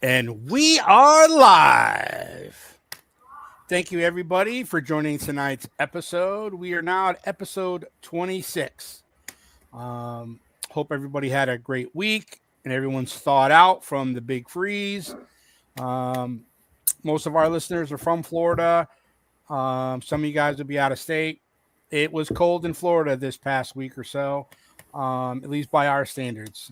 And we are live. Thank you, everybody, for joining tonight's episode. We are now at episode 26. Hope everybody had a great week and everyone's thawed out from the big freeze. Um, Most of our listeners are from Florida. Some of you guys will be out of state. It was cold in Florida this past week or so, at least by our standards.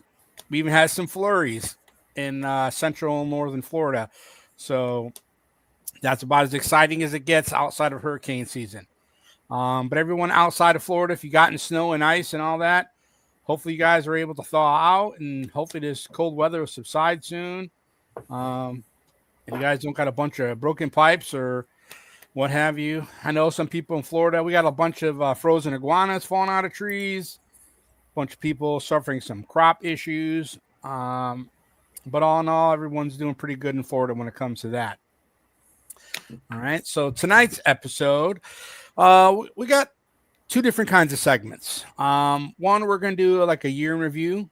We even had some flurries in central and northern Florida. So that's about as exciting as it gets outside of hurricane season. But everyone outside of Florida, if you got in snow and ice and all that, hopefully you guys are able to thaw out and hopefully this cold weather will subside soon. And you guys don't got a bunch of broken pipes or what have you. I know some people in Florida, we got a bunch of frozen iguanas falling out of trees, a bunch of people suffering some crop issues. But all in all, everyone's doing pretty good in Florida when it comes to that. All right. So tonight's episode, we got two different kinds of segments. One, we're going to do like a year in review,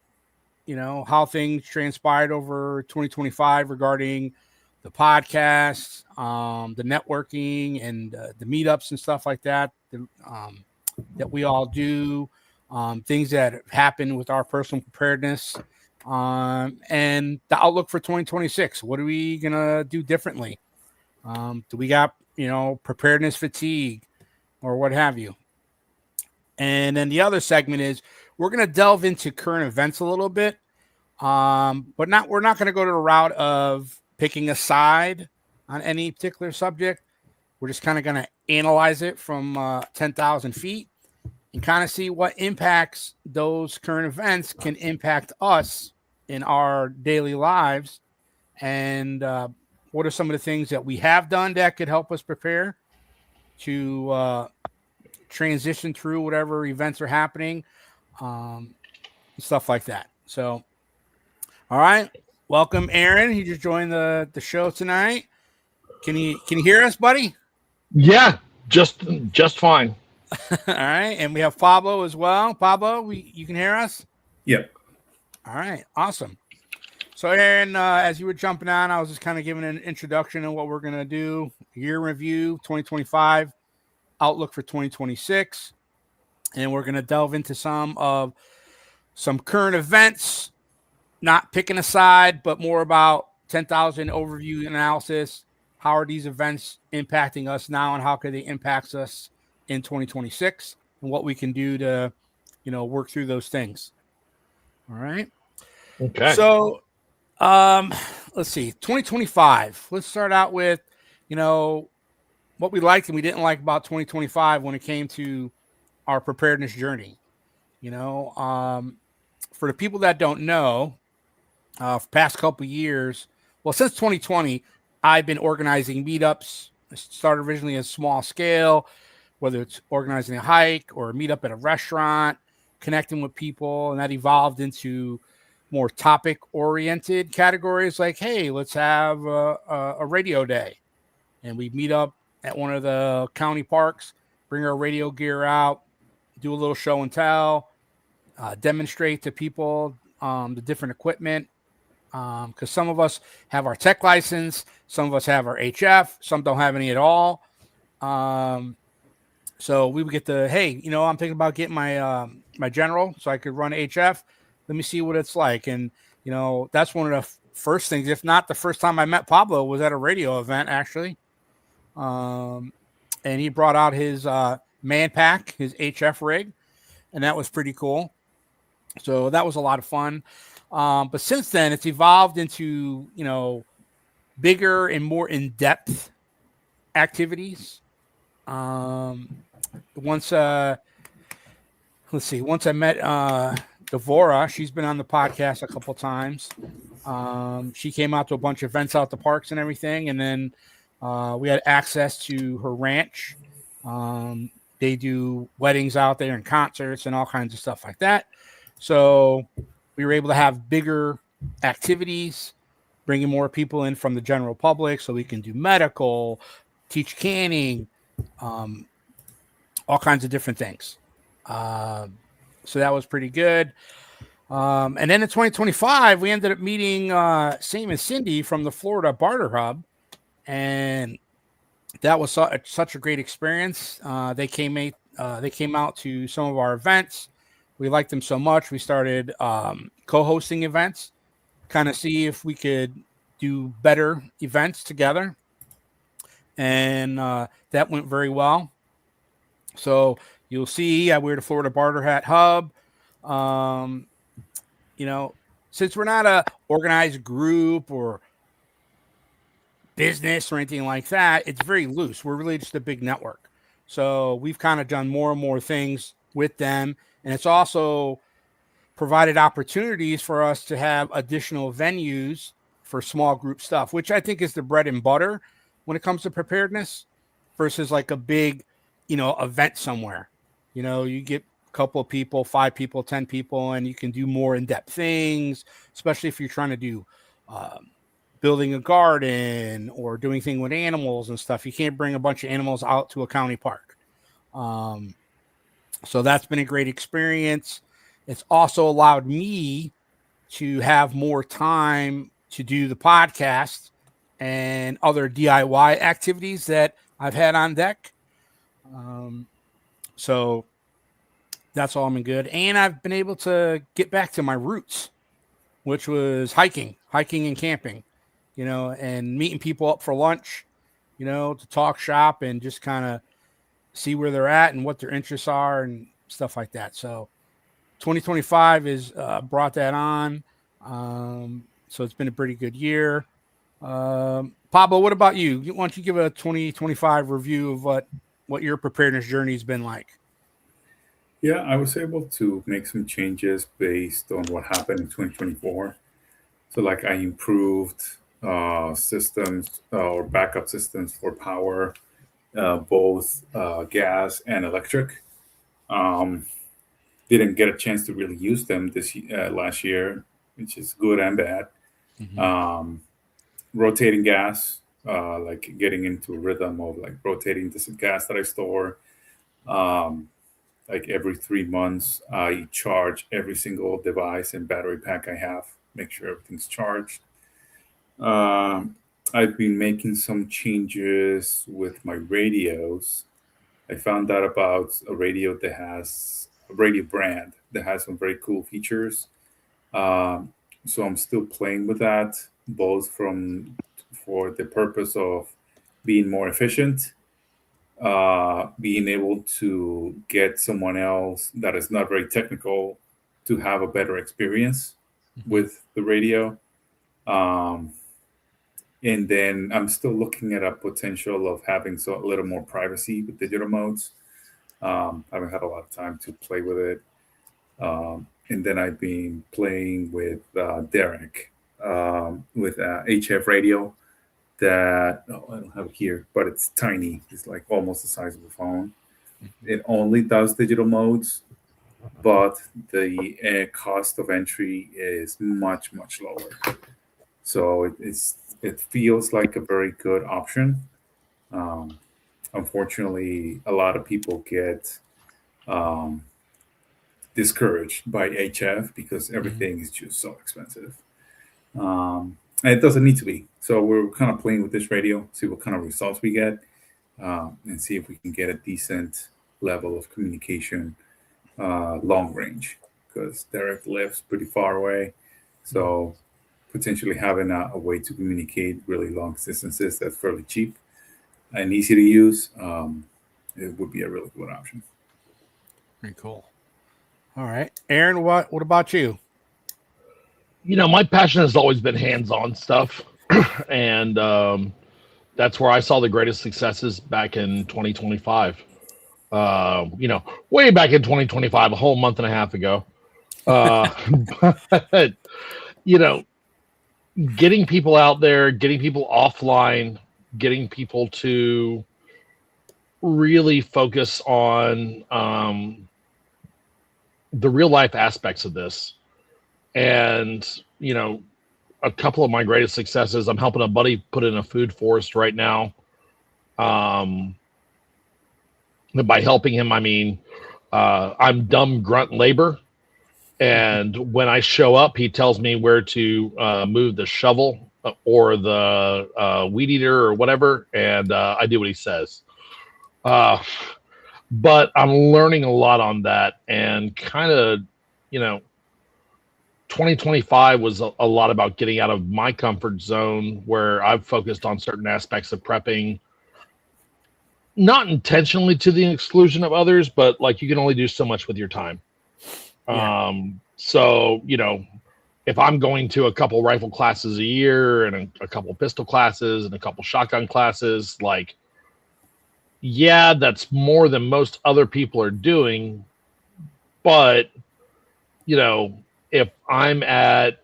how things transpired over 2025 regarding the podcasts, the networking, and the meetups and stuff like that that we all do, things that have happened with our personal preparedness, and the outlook for 2026. What are we going to do differently? Do we got, preparedness fatigue or what have you? And then the other segment is we're going to delve into current events a little bit, but we're not going to go to the route of picking a side on any particular subject. We're just kind of going to analyze it from 10,000 feet and kind of see what impacts those current events can impact us in our daily lives, and what are some of the things that we have done that could help us prepare to transition through whatever events are happening, stuff like that. So, all right. Welcome, Aaron. He just joined the show tonight. Can you hear us, buddy? Yeah, just fine. All right. And we have Pablo as well. Pablo, you can hear us? Yep. All right. Awesome. So, Aaron, as you were jumping on, I was just kind of giving an introduction of what we're going to do. Year review 2025, outlook for 2026. And we're going to delve into some current events, not picking a side, but more about 10,000 overview analysis. How are these events impacting us now, and how could they impact us in 2026, and what we can do to, work through those things. All right. Okay. So, let's see, 2025. Let's start out with, what we liked and we didn't like about 2025 when it came to our preparedness journey. For the people that don't know, for the past couple of years, well, since 2020, I've been organizing meetups. I started originally as small scale, whether it's organizing a hike or a meetup at a restaurant, connecting with people, and that evolved into more topic-oriented categories like, hey, let's have a radio day. And we meet up at one of the county parks, bring our radio gear out, do a little show and tell, demonstrate to people the different equipment. Because some of us have our tech license, some of us have our HF, some don't have any at all. So we would get the, hey, I'm thinking about getting my my general so I could run HF. Let me see what it's like. And, that's one of the first things, if not the first time I met Pablo, was at a radio event, actually. And he brought out his man pack, his HF rig, and that was pretty cool. So that was a lot of fun. But since then, it's evolved into, bigger and more in-depth activities. Once I met Devora, she's been on the podcast a couple times. She came out to a bunch of events out the parks and everything. And then we had access to her ranch. They do weddings out there and concerts and all kinds of stuff like that. So we were able to have bigger activities, bringing more people in from the general public so we can do medical, teach canning, all kinds of different things. So that was pretty good. And then in 2025, we ended up meeting Sam and Cindy from the Florida Barter Hub, and that was such a great experience. They came out to some of our events. We liked them so much, we started co-hosting events, kind of see if we could do better events together, and that went very well. So you'll see, we're the Florida Barter Hat Hub. Since we're not a organized group or business or anything like that, it's very loose. We're really just a big network. So we've kind of done more and more things with them. And it's also provided opportunities for us to have additional venues for small group stuff, which I think is the bread and butter when it comes to preparedness versus like a big, event somewhere. You get a couple of people, 5 people, 10 people, and you can do more in-depth things, especially if you're trying to do building a garden or doing things with animals and stuff. You can't bring a bunch of animals out to a county park. So that's been a great experience. It's also allowed me to have more time to do the podcast and other DIY activities that I've had on deck. So that's all been good. And I've been able to get back to my roots, which was hiking and camping, and meeting people up for lunch, to talk shop and just kind of see where they're at and what their interests are and stuff like that. So 2025 is brought that on. So it's been a pretty good year. Pablo, what about you? Why don't you give a 2025 review of what your preparedness journey has been like? Yeah, I was able to make some changes based on what happened in 2024. So, like, I improved systems or backup systems for power, both gas and electric. Um, didn't get a chance to really use them last year, which is good and bad. Mm-hmm. Rotating gas, like getting into a rhythm of like rotating this gas that I store. Like every 3 months, I charge every single device and battery pack I have, make sure everything's charged. I've been making some changes with my radios. I found out about a radio brand that has some very cool features. So I'm still playing with that, both for the purpose of being more efficient, being able to get someone else that is not very technical to have a better experience with the radio. And then I'm still looking at a potential of having a little more privacy with digital modes. I haven't had a lot of time to play with it. And then I've been playing with Derek with HF radio that I don't have it here, but it's tiny. It's like almost the size of a phone. It only does digital modes, but the cost of entry is much, much lower. So it feels like a very good option. Unfortunately, a lot of people get discouraged by HF because everything is just so expensive. And it doesn't need to be. So we're kind of playing with this radio, see what kind of results we get, and see if we can get a decent level of communication long range, because Derek lives pretty far away. So potentially having a way to communicate really long distances that's fairly cheap and easy to use, it would be a really good option. Very cool. All right, Aaron, what about you? My passion has always been hands-on stuff, and that's where I saw the greatest successes back in 2025. Way back in 2025, a whole month and a half ago. But getting people out there, getting people offline, getting people to really focus on the real life aspects of this. And, a couple of my greatest successes, I'm helping a buddy put in a food forest right now. By helping him, I mean, I'm dumb grunt labor, And when I show up, he tells me where to move the shovel or the weed eater or whatever, and I do what he says. But I'm learning a lot on that, and kind of, 2025 was a lot about getting out of my comfort zone where I've focused on certain aspects of prepping, not intentionally to the exclusion of others, but like you can only do so much with your time. Yeah. So, if I'm going to a couple rifle classes a year and a couple pistol classes and a couple shotgun classes, like, yeah, that's more than most other people are doing. But, if I'm at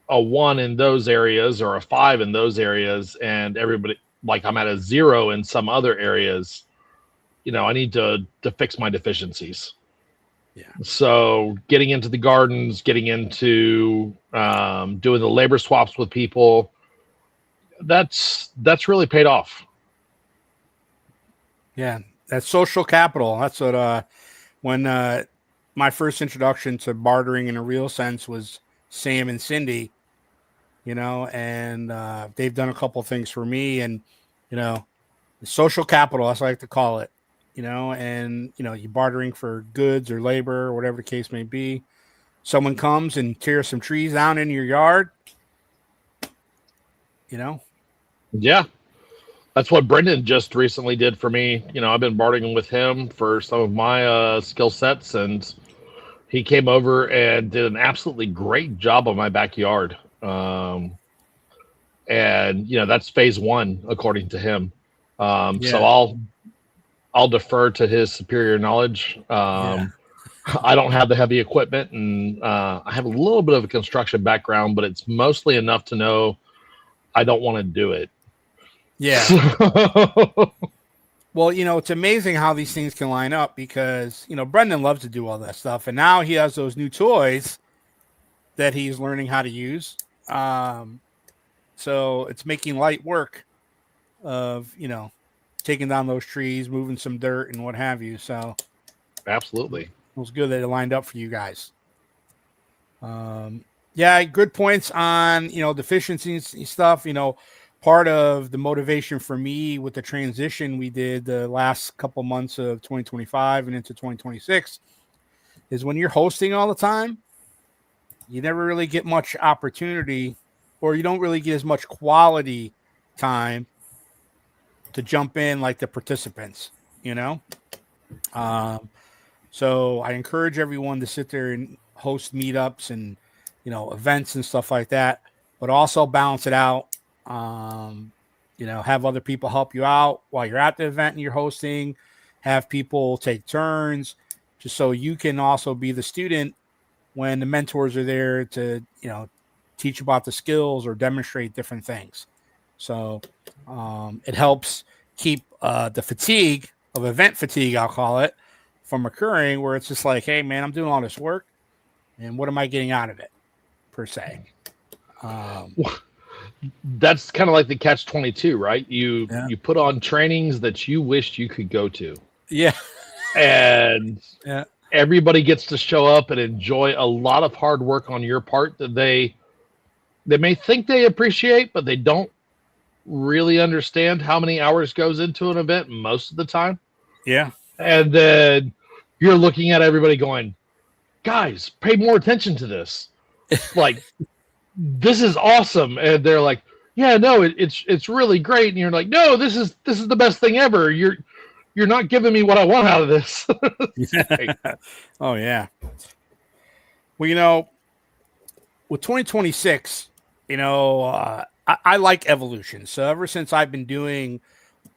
a 1 in those areas or a 5 in those areas and everybody, like I'm at a 0 in some other areas, I need to fix my deficiencies. Yeah. So getting into the gardens, getting into doing the labor swaps with people, that's really paid off. Yeah, that's social capital. That's what when my first introduction to bartering in a real sense was Sam and Cindy, and they've done a couple of things for me, and social capital, that's what I like to call it, and you're bartering for goods or labor or whatever the case may be. Someone comes and tears some trees down in your yard, Yeah. That's what Brendan just recently did for me. I've been bartering with him for some of my skill sets, and he came over and did an absolutely great job on my backyard. And that's phase 1, according to him. So I'll defer to his superior knowledge. I don't have the heavy equipment, and I have a little bit of a construction background, but it's mostly enough to know I don't want to do it. Yeah. Well, it's amazing how these things can line up because, Brendan loves to do all that stuff. And now he has those new toys that he's learning how to use. So it's making light work of, taking down those trees, moving some dirt and what have you. So Absolutely. it was good that it lined up for you guys. Yeah, good points on, deficiencies and stuff. Part of the motivation for me with the transition we did the last couple months of 2025 and into 2026 is when you're hosting all the time, you never really get much opportunity, or you don't really get as much quality time to jump in like the participants, So I encourage everyone to sit there and host meetups and, events and stuff like that, but also balance it out. Have other people help you out while you're at the event and you're hosting, have people take turns just so you can also be the student when the mentors are there to, teach about the skills or demonstrate different things. So it helps keep the fatigue of event fatigue, I'll call it, from occurring, where it's just like, hey man, I'm doing all this work and what am I getting out of it per se? That's kind of like the catch-22, right? You put on trainings that you wished you could go to. Yeah. And everybody gets to show up and enjoy a lot of hard work on your part that they may think they appreciate, but they don't really understand how many hours goes into an event most of the time. Yeah. And then you're looking at everybody going, guys, pay more attention to this. Like, this is awesome. And they're like, yeah, no, it's really great. And you're like, no, this is the best thing ever. You're not giving me what I want out of this. Oh yeah. Well, with 2026, I like evolution. So ever since I've been doing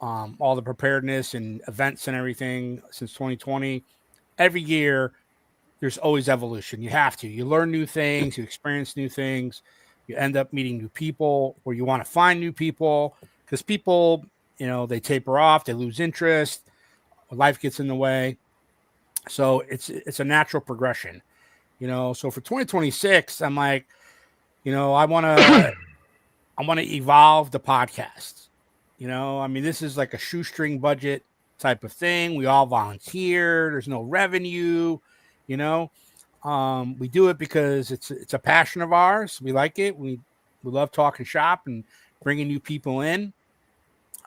all the preparedness and events and everything since 2020, every year there's always evolution. You have to. You learn new things, you experience new things, you end up meeting new people, or you want to find new people because people, they taper off, they lose interest, life gets in the way. So it's a natural progression, So for 2026, I'm like, I want to evolve the podcast. This is like a shoestring budget type of thing. We all volunteer. There's no revenue, We do it because it's a passion of ours. We like it. We love talking shop and bringing new people in.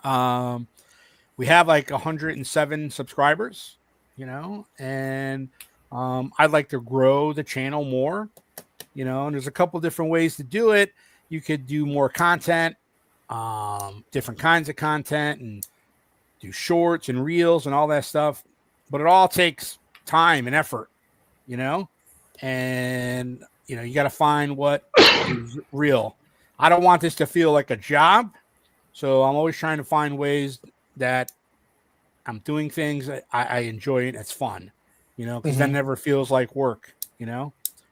We have like 107 subscribers, and I'd like to grow the channel more, and there's a couple different ways to do it. You could do more content, different kinds of content, and do shorts and reels and all that stuff. But it all takes time and effort, and you got to find what is real. I don't want this to feel like a job, so I'm always trying to find ways that I'm doing things that I enjoy it. It's fun, because that never feels like work,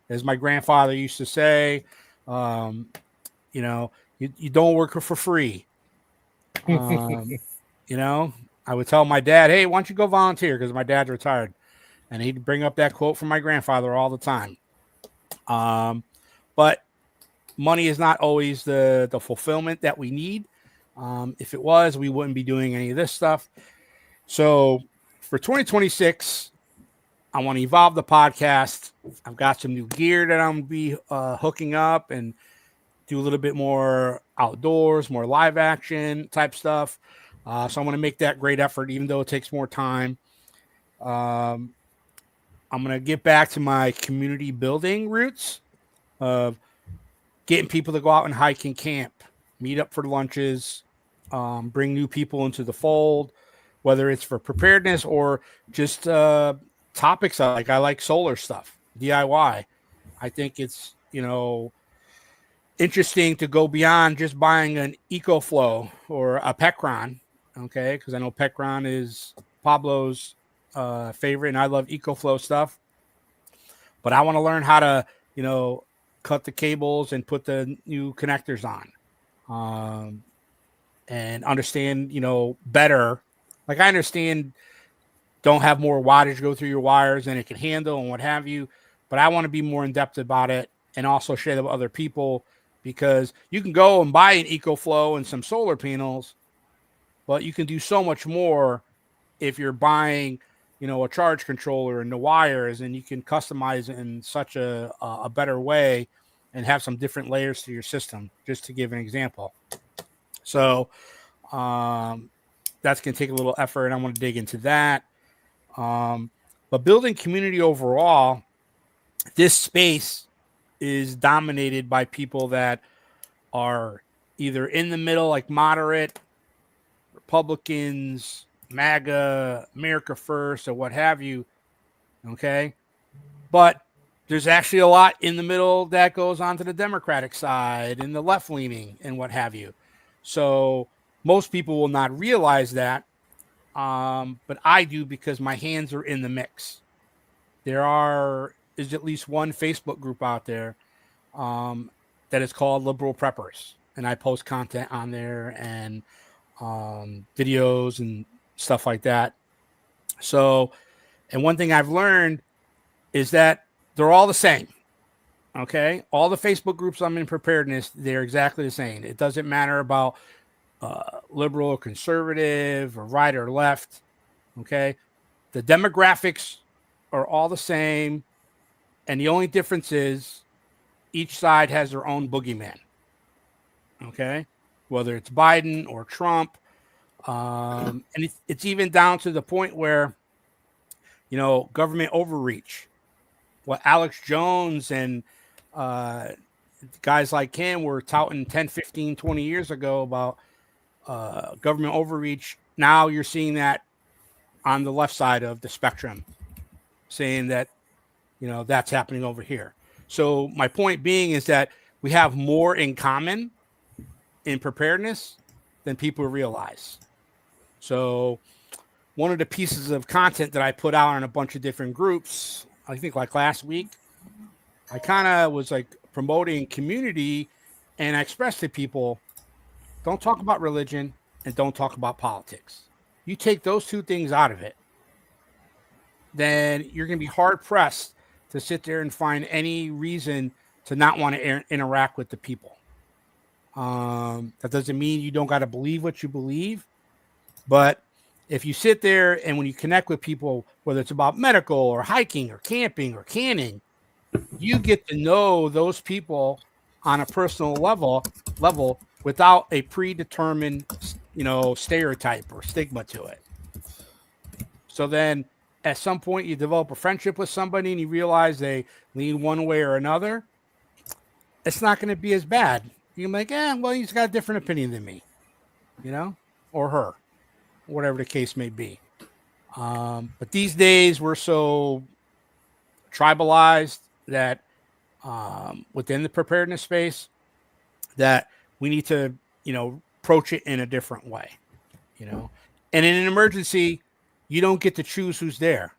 as my grandfather used to say, you don't work for free. I would tell my dad, hey, why don't you go volunteer? Because my dad's retired. And he'd bring up that quote from my grandfather all the time. But money is not always the fulfillment that we need. If it was, we wouldn't be doing any of this stuff. So for 2026, I want to evolve the podcast. I've got some new gear that I'm going to be hooking up and do a little bit more outdoors, more live action type stuff. So I'm going to make that great effort, even though it takes more time. I'm going to get back to my community building roots of getting people to go out and hike and camp, meet up for lunches, bring new people into the fold, whether it's for preparedness or just topics I like solar stuff, DIY. I think it's, interesting to go beyond just buying an EcoFlow or a Pecron, okay? Because I know Pecron is Pablo's favorite, and I love EcoFlow stuff. But I want to learn how to, cut the cables and put the new connectors on, and understand, better. Like I understand, don't have more wattage go through your wires than it can handle and what have you. But I want to be more in depth about it and also share that with other people, because you can go and buy an EcoFlow and some solar panels, but you can do so much more if you're buying, a charge controller and the wires, and you can customize it in such a better way and have some different layers to your system, just to give an example. So that's going to take a little effort, and I want to dig into that. But building community overall, this space is dominated by people that are either in the middle, like moderate, Republicans, MAGA, America First, or what have you. Okay. But there's actually a lot in the middle that goes on to the Democratic side and the left leaning and what have you. So most people will not realize that. But I do, because my hands are in the mix. There is at least one Facebook group out there that is called Liberal Preppers. And I post content on there and videos and stuff like that. So, and one thing I've learned is that they're all the same. Okay. All the Facebook groups I'm in preparedness, they're exactly the same. It doesn't matter about liberal or conservative or right or left. Okay. The demographics are all the same. And the only difference is each side has their own boogeyman. Okay. Whether it's Biden or Trump. And it's even down to the point where, government overreach. What Alex Jones and guys like him were touting 10, 15, 20 years ago about government overreach. Now you're seeing that on the left side of the spectrum, saying that, that's happening over here. So my point being is that we have more in common in preparedness than people realize. So one of the pieces of content that I put out on a bunch of different groups, I think like last week, I kind of was like promoting community, and I expressed to people, don't talk about religion and don't talk about politics. You take those two things out of it, then you're going to be hard pressed to sit there and find any reason to not want to interact with the people. That doesn't mean you don't got to believe what you believe, but if you sit there and when you connect with people, whether it's about medical or hiking or camping or canning, you get to know those people on a personal level without a predetermined, stereotype or stigma to it. So then at some point you develop a friendship with somebody and you realize they lean one way or another. It's not going to be as bad. You can be like, well, he's got a different opinion than me, or her, whatever the case may be. But these days we're so tribalized that within the preparedness space that we need to, approach it in a different way, And in an emergency, you don't get to choose who's there.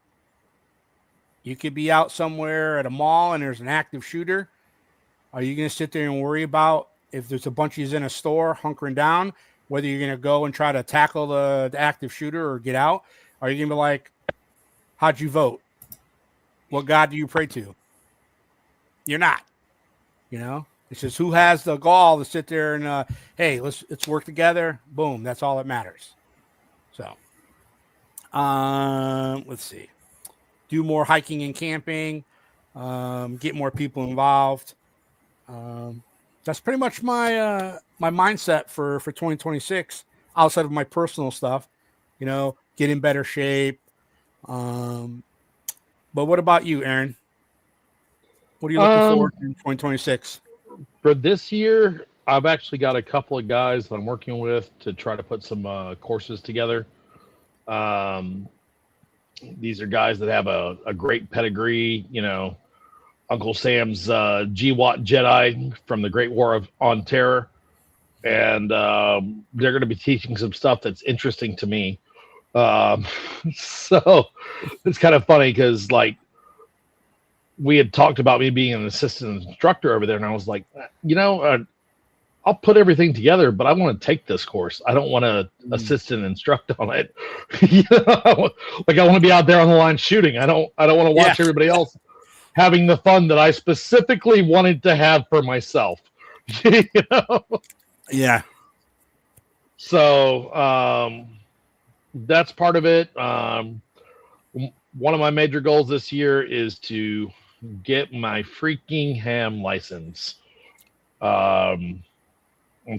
You could be out somewhere at a mall and there's an active shooter. Are you going to sit there and worry about if there's a bunch of you in a store hunkering down, whether you're going to go and try to tackle the active shooter or get out? Are you going to be like, how'd you vote? What God do you pray to? You're not, It's just who has the gall to sit there and, hey, let's work together. Boom. That's all that matters. So, let's see. Do more hiking and camping. Get more people involved. That's pretty much my my mindset for 2026. Outside of my personal stuff, get in better shape. But what about you, Aaron? What are you looking forward to in 2026? For this year, I've actually got a couple of guys that I'm working with to try to put some courses together. These are guys that have a great pedigree, Uncle Sam's GWAT Jedi from the Great War on Terror. And they're going to be teaching some stuff that's interesting to me. So it's kind of funny because, we had talked about me being an assistant instructor over there, and I was like, I'll put everything together, but I want to take this course. I don't want to assist and instruct on it. I want to be out there on the line shooting. I don't want to watch everybody else having the fun that I specifically wanted to have for myself. Yeah. So that's part of it. One of my major goals this year is to get my freaking ham license. I'm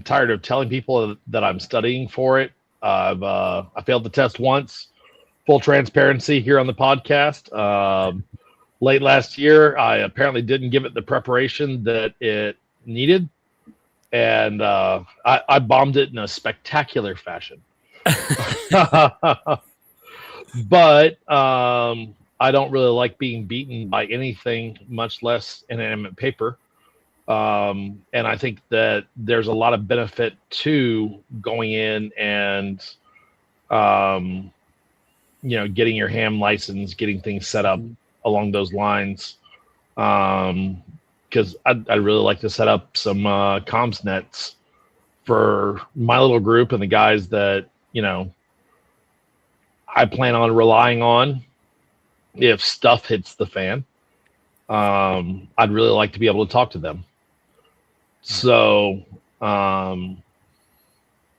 tired of telling people that I'm studying for it. I failed the test once. Full transparency here on the podcast. Late last year, I apparently didn't give it the preparation that it needed, and I bombed it in a spectacular fashion. But I don't really like being beaten by anything, much less inanimate paper. And I think that there's a lot of benefit to going in and, getting your ham license, getting things set up along those lines. Because I'd really like to set up some comms nets for my little group and the guys that, I plan on relying on if stuff hits the fan. I'd really like to be able to talk to them. So,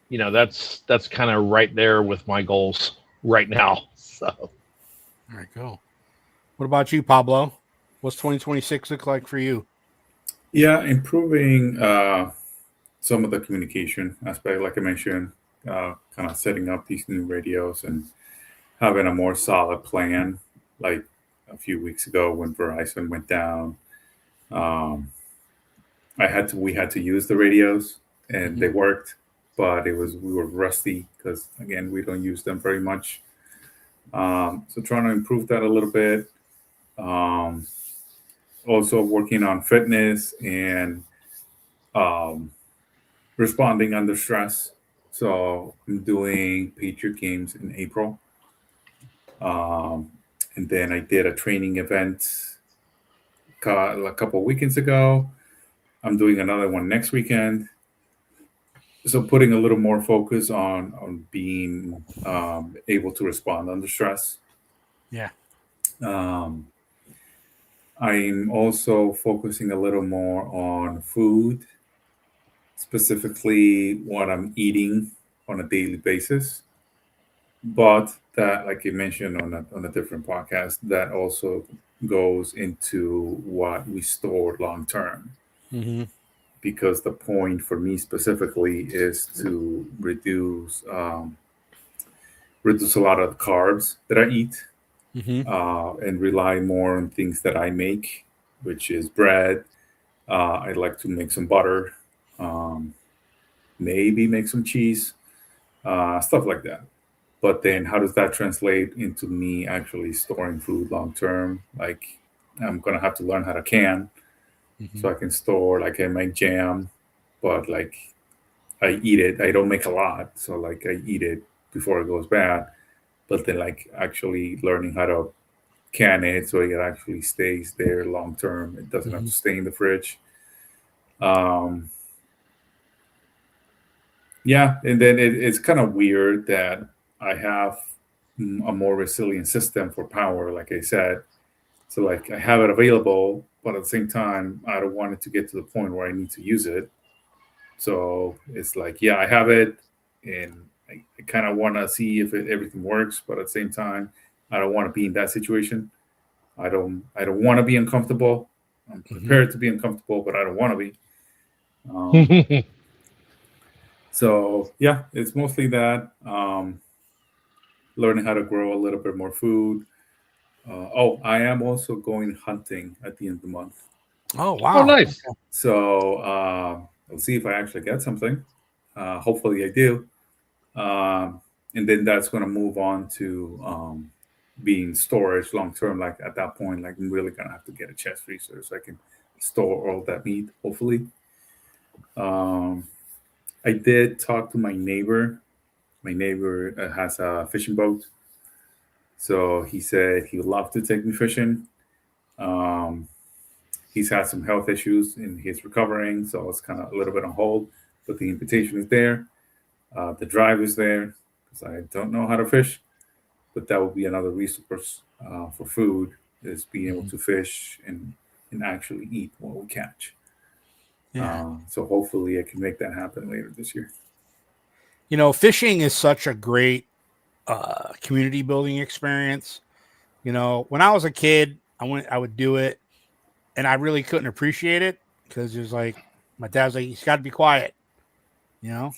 that's kind of right there with my goals right now. So, all right, go. What about you, Pablo? What's 2026 look like for you? Yeah, improving some of the communication aspect, like I mentioned, kind of setting up these new radios and having a more solid plan. Like a few weeks ago when Verizon went down, we had to use the radios and they worked, but we were rusty because again we don't use them very much. So trying to improve that a little bit. Also working on fitness and responding under stress. So I'm doing Patriot games in April. And then I did a training event a couple of weekends ago. I'm doing another one next weekend. So putting a little more focus on being able to respond under stress. Yeah. I'm also focusing a little more on food, specifically what I'm eating on a daily basis. But that, like you mentioned on a different podcast, that also goes into what we store long term. Mm-hmm. Because the point for me specifically is to reduce a lot of the carbs that I eat, Mm-hmm. and rely more on things that I make, which is bread. I like to make some butter, um, maybe make some cheese, stuff like that. But then, how does that translate into me actually storing food long term? Like, I'm gonna have to learn how to can, Mm-hmm. so I can store. Like, I make jam, but like I eat it. I don't make a lot, so like I eat it before it goes bad. But then, like, actually learning how to can it so it actually stays there long term. It doesn't have Mm-hmm. to stay in the fridge. Um, yeah, and then it's kind of weird that I have a more resilient system for power, like I said. So like I have it available, but at the same time, I don't want it to get to the point where I need to use it. So it's like, yeah, I have it, and I kind of want to see if everything works, but at the same time, I don't want to be in that situation. I don't want to be uncomfortable. I'm Mm-hmm. prepared to be uncomfortable, but I don't want to be. Um, so yeah, it's mostly that. Learning how to grow a little bit more food. Oh, I am also going hunting at the end of the month. Oh Oh, wow. nice. So I'll see if I actually get something. Hopefully I do. Um, and then that's going to move on to being storage long term. Like at that point, like I'm really going to have to get a chest freezer so I can store all that meat, hopefully. Um, I did talk to my neighbor. My neighbor has a fishing boat. So he said he would love to take me fishing. Um, he's had some health issues and he's recovering, so it's kind of a little bit on hold. But the invitation is there. The drive is there because I don't know how to fish, but that would be another resource for food is being able Mhm. to fish and actually eat what we catch. Yeah. So hopefully I can make that happen later this year. Fishing is such a great community building experience. When I was a kid, I would do it, and I really couldn't appreciate it because it was like my dad's like, "He's got to be quiet," you know.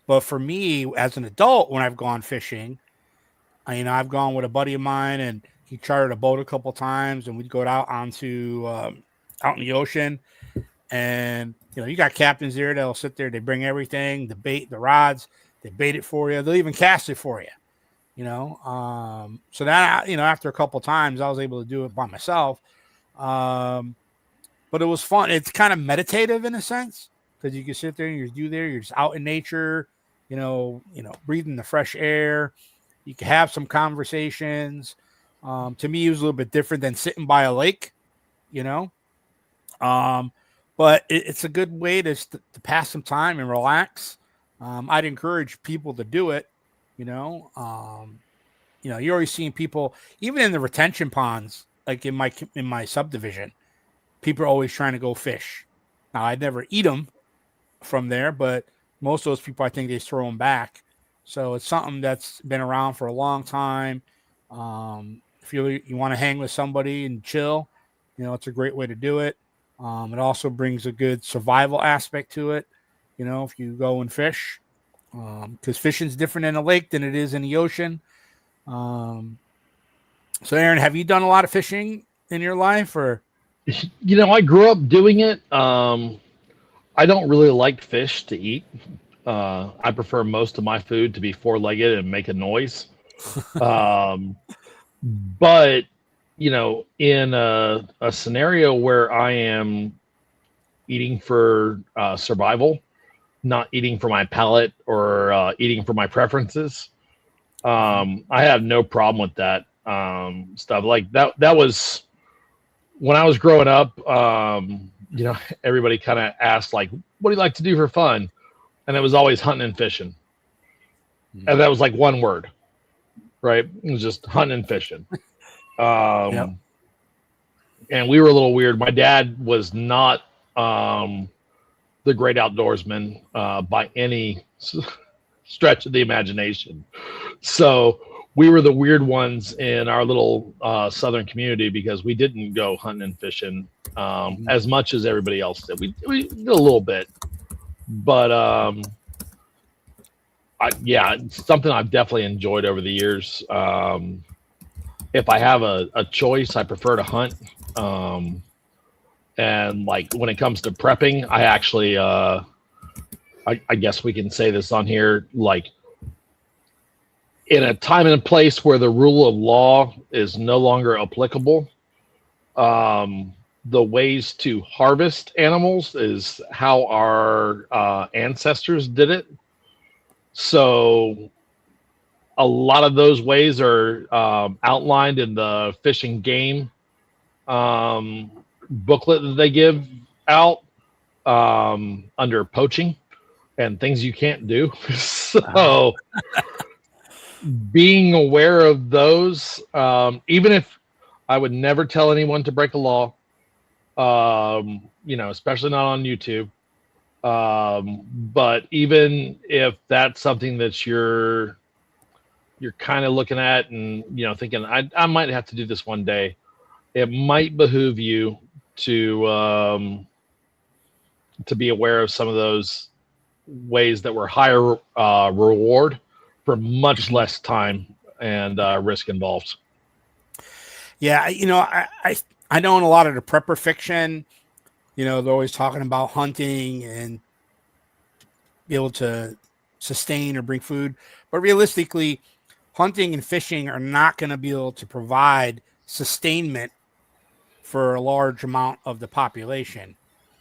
But for me, as an adult, when I've gone fishing, I've gone with a buddy of mine, and he chartered a boat a couple times, and we'd go out in the ocean, and you got captains there that'll sit there, they bring everything, the bait, the rods, they bait it for you, they'll even cast it for you. So that after a couple times, I was able to do it by myself. Um, but it was fun. It's kind of meditative in a sense because you can sit there and you're just out in nature, breathing the fresh air. You can have some conversations. To me, it was a little bit different than sitting by a lake, you know. Um, but it's a good way to pass some time and relax. I'd encourage people to do it. You know, you're always seeing people even in the retention ponds, like in my subdivision. People are always trying to go fish. Now, I'd never eat them from there, but most of those people, I think they throw them back. So it's something that's been around for a long time. If you want to hang with somebody and chill, it's a great way to do it. It also brings a good survival aspect to it. If you go and fish, because fishing's different in a lake than it is in the ocean. Um, so, Aaron, have you done a lot of fishing in your life, or? I grew up doing it. I don't really like fish to eat. I prefer most of my food to be four-legged and make a noise. Um, but in a scenario where I am eating for survival, not eating for my palate or eating for my preferences, I have no problem with that stuff. Like that was when I was growing up. Everybody kind of asked like, "What do you like to do for fun?" And it was always hunting and fishing, and that was like one word, right? It was just hunting and fishing. Yep. And we were a little weird. My dad was not the great outdoorsman by any stretch of the imagination. So we were the weird ones in our little southern community because we didn't go hunting and fishing as much as everybody else did. We did a little bit, but it's something I've definitely enjoyed over the years. If I have a choice, I prefer to hunt. And like when it comes to prepping, I actually, I guess we can say this on here, like in a time and a place where the rule of law is no longer applicable, the ways to harvest animals is how our ancestors did it. So a lot of those ways are outlined in the Fish and Game booklet that they give out under poaching and things you can't do. So being aware of those, even if I would never tell anyone to break a law, especially not on YouTube. But even if that's something that you're kind of looking at and, thinking, I might have to do this one day, it might behoove you to be aware of some of those ways that were higher reward for much less time and risk involved. Yeah, I know in a lot of the prepper fiction, they're always talking about hunting and be able to sustain or bring food. But realistically, hunting and fishing are not going to be able to provide sustainment for a large amount of the population.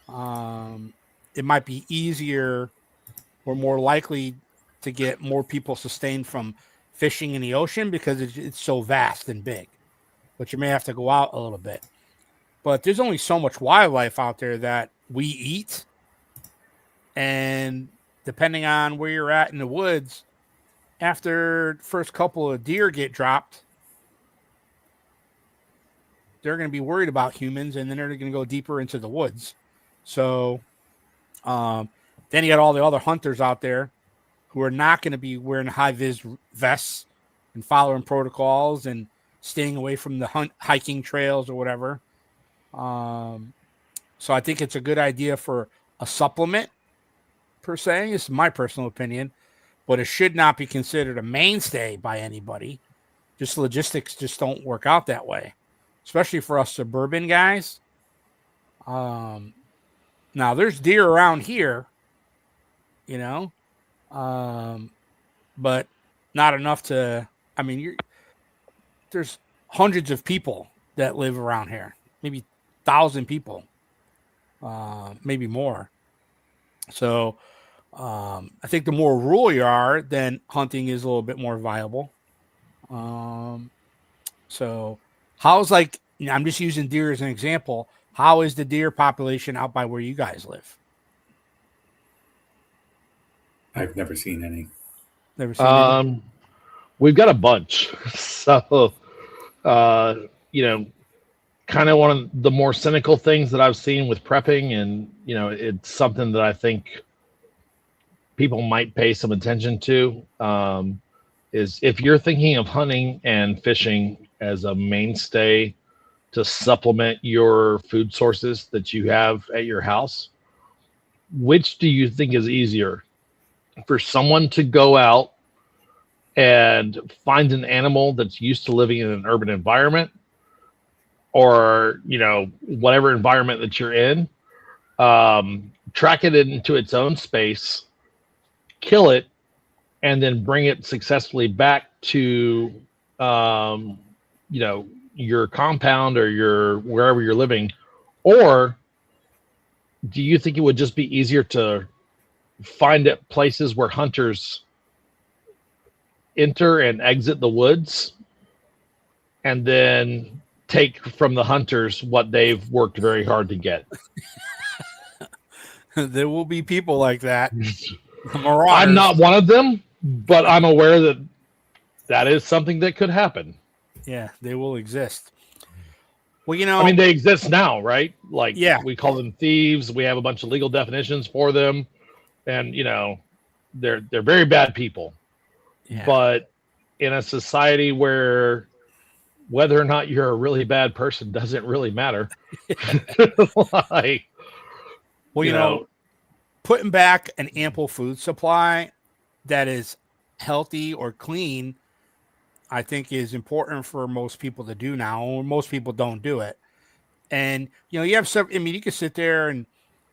It might be easier or more likely to get more people sustained from fishing in the ocean because it's so vast and big. But you may have to go out a little bit. But there's only so much wildlife out there that we eat. And depending on where you're at in the woods, after the first couple of deer get dropped, they're going to be worried about humans, and then they're going to go deeper into the woods. So then you got all the other hunters out there who are not going to be wearing high-vis vests and following protocols and staying away from the hiking trails or whatever. So I think it's a good idea for a supplement, per se. This is my personal opinion, but it should not be considered a mainstay by anybody. Just logistics just don't work out that way, especially for us suburban guys. Now there's deer around here, but not enough to, there's hundreds of people that live around here, maybe 1,000 people, maybe more. So I think the more rural you are, then hunting is a little bit more viable. So how's I'm just using deer as an example. How is the deer population out by where you guys live? I've never seen any. Never seen any? We've got a bunch. So, kind of one of the more cynical things that I've seen with prepping, and, it's something that I think people might pay some attention to, is if you're thinking of hunting and fishing as a mainstay to supplement your food sources that you have at your house, which do you think is easier? For someone to go out and find an animal that's used to living in an urban environment, or, whatever environment that you're in, track it into its own space, kill it, and then bring it successfully back to, your compound or your wherever you're living? Or do you think it would just be easier to find it places where hunters enter and exit the woods, and then take from the hunters what they've worked very hard to get? There will be people like that. I'm not one of them, but I'm aware that that is something that could happen. Yeah, they will exist. Well, they exist now, right? Yeah. We call them thieves. We have a bunch of legal definitions for them, and they're very bad people. Yeah. But in a society where whether or not you're a really bad person doesn't really matter. Like, Well, you know, putting back an ample food supply that is healthy or clean, I think is important for most people to do now. Most people don't do it. And, you have some, I mean, you can sit there and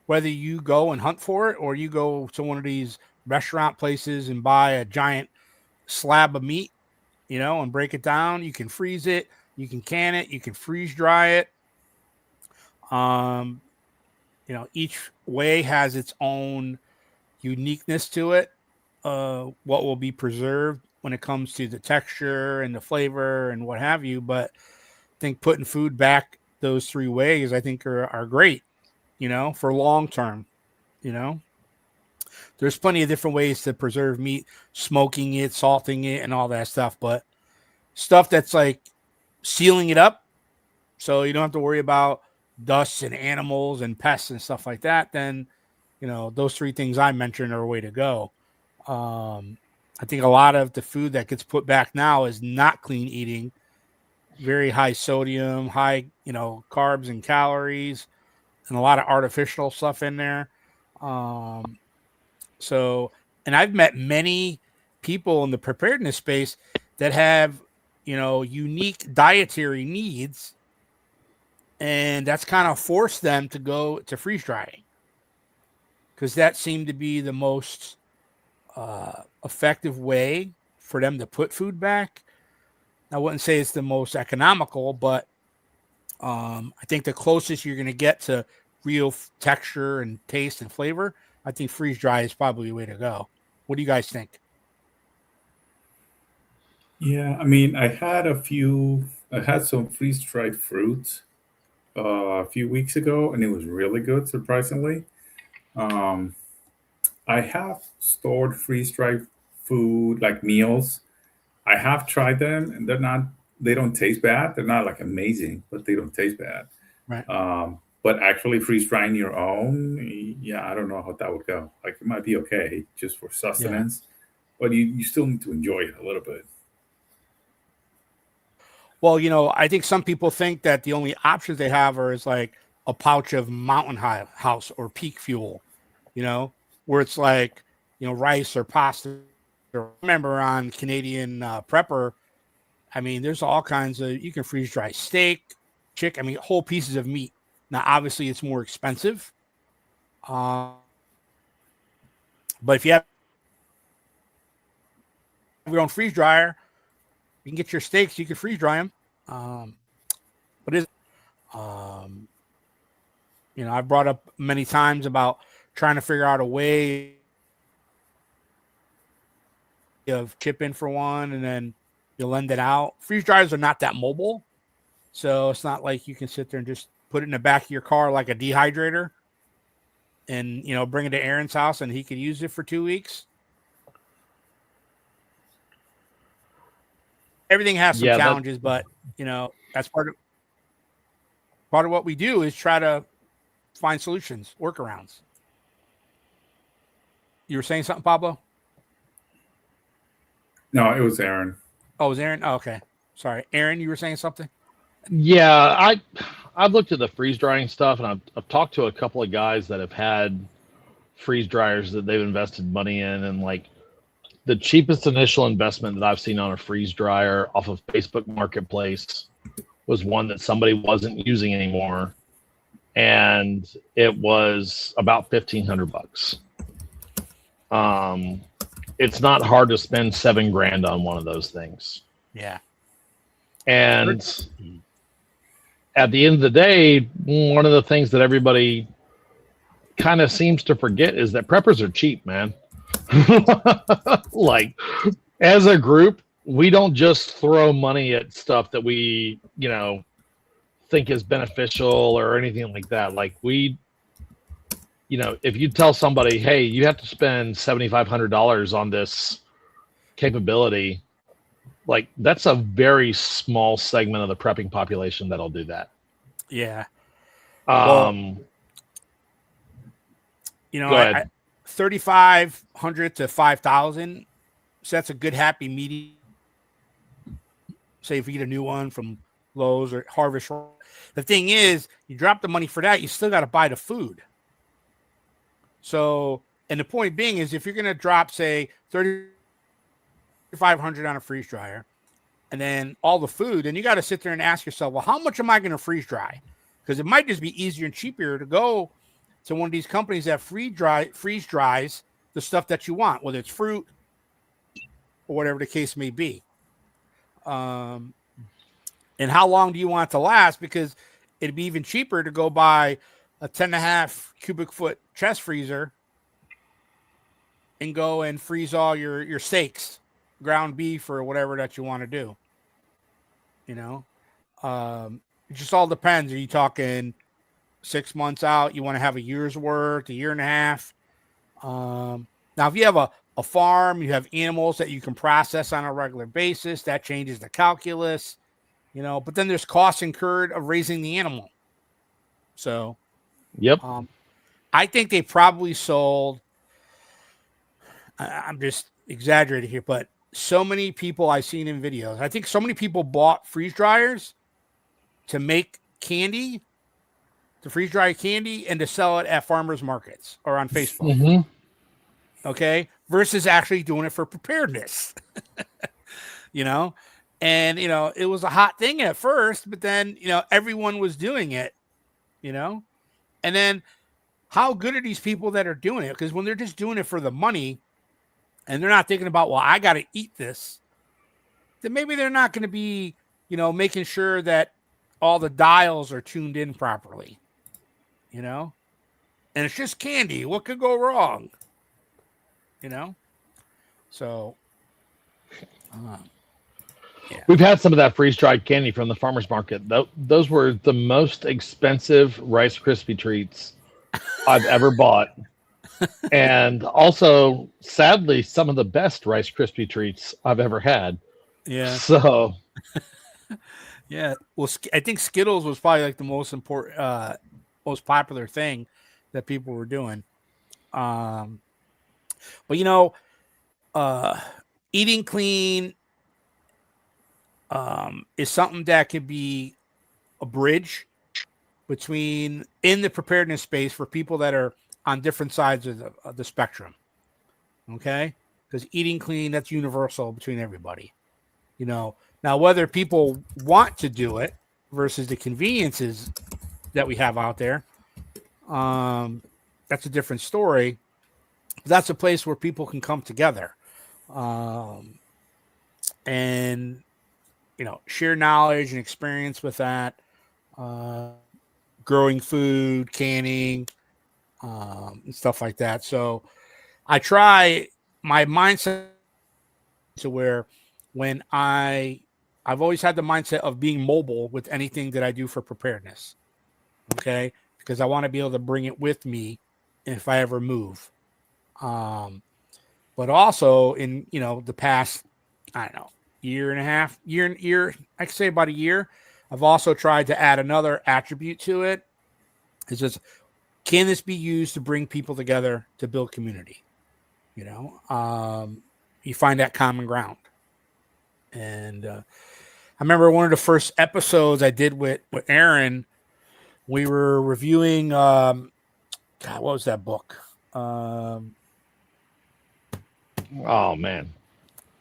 whether you go and hunt for it or you go to one of these restaurant places and buy a giant slab of meat, and break it down, you can freeze it, you can can it, you can freeze dry it. Um, each way has its own uniqueness to it. What will be preserved when it comes to the texture and the flavor and what have you. But I think putting food back those three ways, I think are great, for long term, you know. There's plenty of different ways to preserve meat, smoking it, salting it, and all that stuff. But stuff that's like sealing it up so you don't have to worry about dust and animals and pests and stuff like that, then, those three things I mentioned are a way to go. I think a lot of the food that gets put back now is not clean eating, very high sodium, high, carbs and calories, and a lot of artificial stuff in there. Um, so, and I've met many people in the preparedness space that have, unique dietary needs, and that's kind of forced them to go to freeze drying because that seemed to be the most effective way for them to put food back. I wouldn't say it's the most economical, but I think the closest you're going to get to real texture and taste and flavor, I think freeze dry is probably the way to go. What do you guys think? Yeah, I mean, I had some freeze dried fruit a few weeks ago, and it was really good, surprisingly. Um, I have stored freeze dried food, like meals. I have tried them, and they don't taste bad. They're not like amazing, but they don't taste bad. Right. But actually, freeze drying your own, yeah, I don't know how that would go. Like, it might be okay just for Yeah. sustenance, but you still need to enjoy it a little bit. Well, I think some people think that the only options they have are is like a pouch of Mountain House or Peak Fuel, where it's like, rice or pasta. I remember on Canadian Prepper, I mean, there's all kinds of, you can freeze dry steak, chicken, I mean, whole pieces of meat. Now, obviously, it's more expensive. But if you have your own freeze dryer, you can get your steaks, you can freeze dry them. But it's, um, I've brought up many times about trying to figure out a way of chip in for one and then you lend it out. Freeze dryers are not that mobile. So it's not like you can sit there and just put it in the back of your car like a dehydrator and, bring it to Aaron's house and he could use it for 2 weeks. Everything has some challenges, but, that's part of what we do is try to find solutions, workarounds. You were saying something, Pablo? No, it was Aaron. Oh, it was Aaron? Oh, okay. Sorry. Aaron, you were saying something? yeah, I've looked at the freeze drying stuff, and I've talked to a couple of guys that have had freeze dryers that they've invested money in, and like the cheapest initial investment that I've seen on a freeze dryer off of Facebook Marketplace was one that somebody wasn't using anymore, and it was about $1,500. It's not hard to spend $7,000 on one of those things. Yeah. And at the end of the day, one of the things that everybody kind of seems to forget is that preppers are cheap, man. Like, as a group, we don't just throw money at stuff that we, think is beneficial or anything like that. Like, if you tell somebody, hey, you have to spend $7,500 on this capability, like, that's a very small segment of the prepping population that'll do that. Yeah. Go ahead. 3,500 to 5,000. So that's a good happy medium say if you get a new one from Lowe's or Harvest. The thing is, you drop the money for that, you still got to buy the food. So, and the point being is, if you're going to drop, say, $3,500 on a freeze dryer, and then all the food, then you got to sit there and ask yourself, well, how much am I going to freeze dry? Because it might just be easier and cheaper to go to one of these companies that freeze dries the stuff that you want, whether it's fruit or whatever the case may be. And how long do you want it to last? Because it'd be even cheaper to go buy a 10.5 cubic foot chest freezer and go and freeze all your steaks, ground beef, or whatever that you want to do. You know, it just all depends. Are you talking 6 months out? You want to have a year's worth, a year and a half? Now, if you have a farm, you have animals that you can process on a regular basis, that changes the calculus, you know, but then there's costs incurred of raising the animal. So, yep. I think they probably sold, I'm just exaggerating here, but so many people I've seen in videos, I think so many people bought freeze dryers to make candy, to freeze dry candy, and to sell it at farmers markets or on Facebook. Mm-hmm. Okay. Versus actually doing it for preparedness, you know? And, you know, it was a hot thing at first, but then, you know, everyone was doing it, you know? And then how good are these people that are doing it? Because when they're just doing it for the money and they're not thinking about, well, I got to eat this, then maybe they're not going to be, you know, making sure that all the dials are tuned in properly, you know? And it's just candy. What could go wrong? You know? So, yeah. We've had some of that freeze-dried candy from the farmer's market. Those were the most expensive Rice Krispie treats I've ever bought. And also, sadly, some of the best Rice Krispie treats I've ever had. Yeah. So, yeah. Well, I think Skittles was probably like the most important, most popular thing that people were doing. But, you know, eating clean is something that could be a bridge between in the preparedness space for people that are on different sides of the spectrum. Okay? Because eating clean, that's universal between everybody. You know, now whether people want to do it versus the conveniences that we have out there, that's a different story. That's a place where people can come together and, you know, share knowledge and experience with that, growing food, canning, and stuff like that. So I try my mindset to where when I've always had the mindset of being mobile with anything that I do for preparedness. Okay. Because I want to be able to bring it with me if I ever move. But also in, you know, the past, I don't know, year and a half, I could say about a year, I've also tried to add another attribute to it. It's just, can this be used to bring people together to build community? You know, you find that common ground. And I remember one of the first episodes I did with Aaron, we were reviewing, God, what was that book? oh man,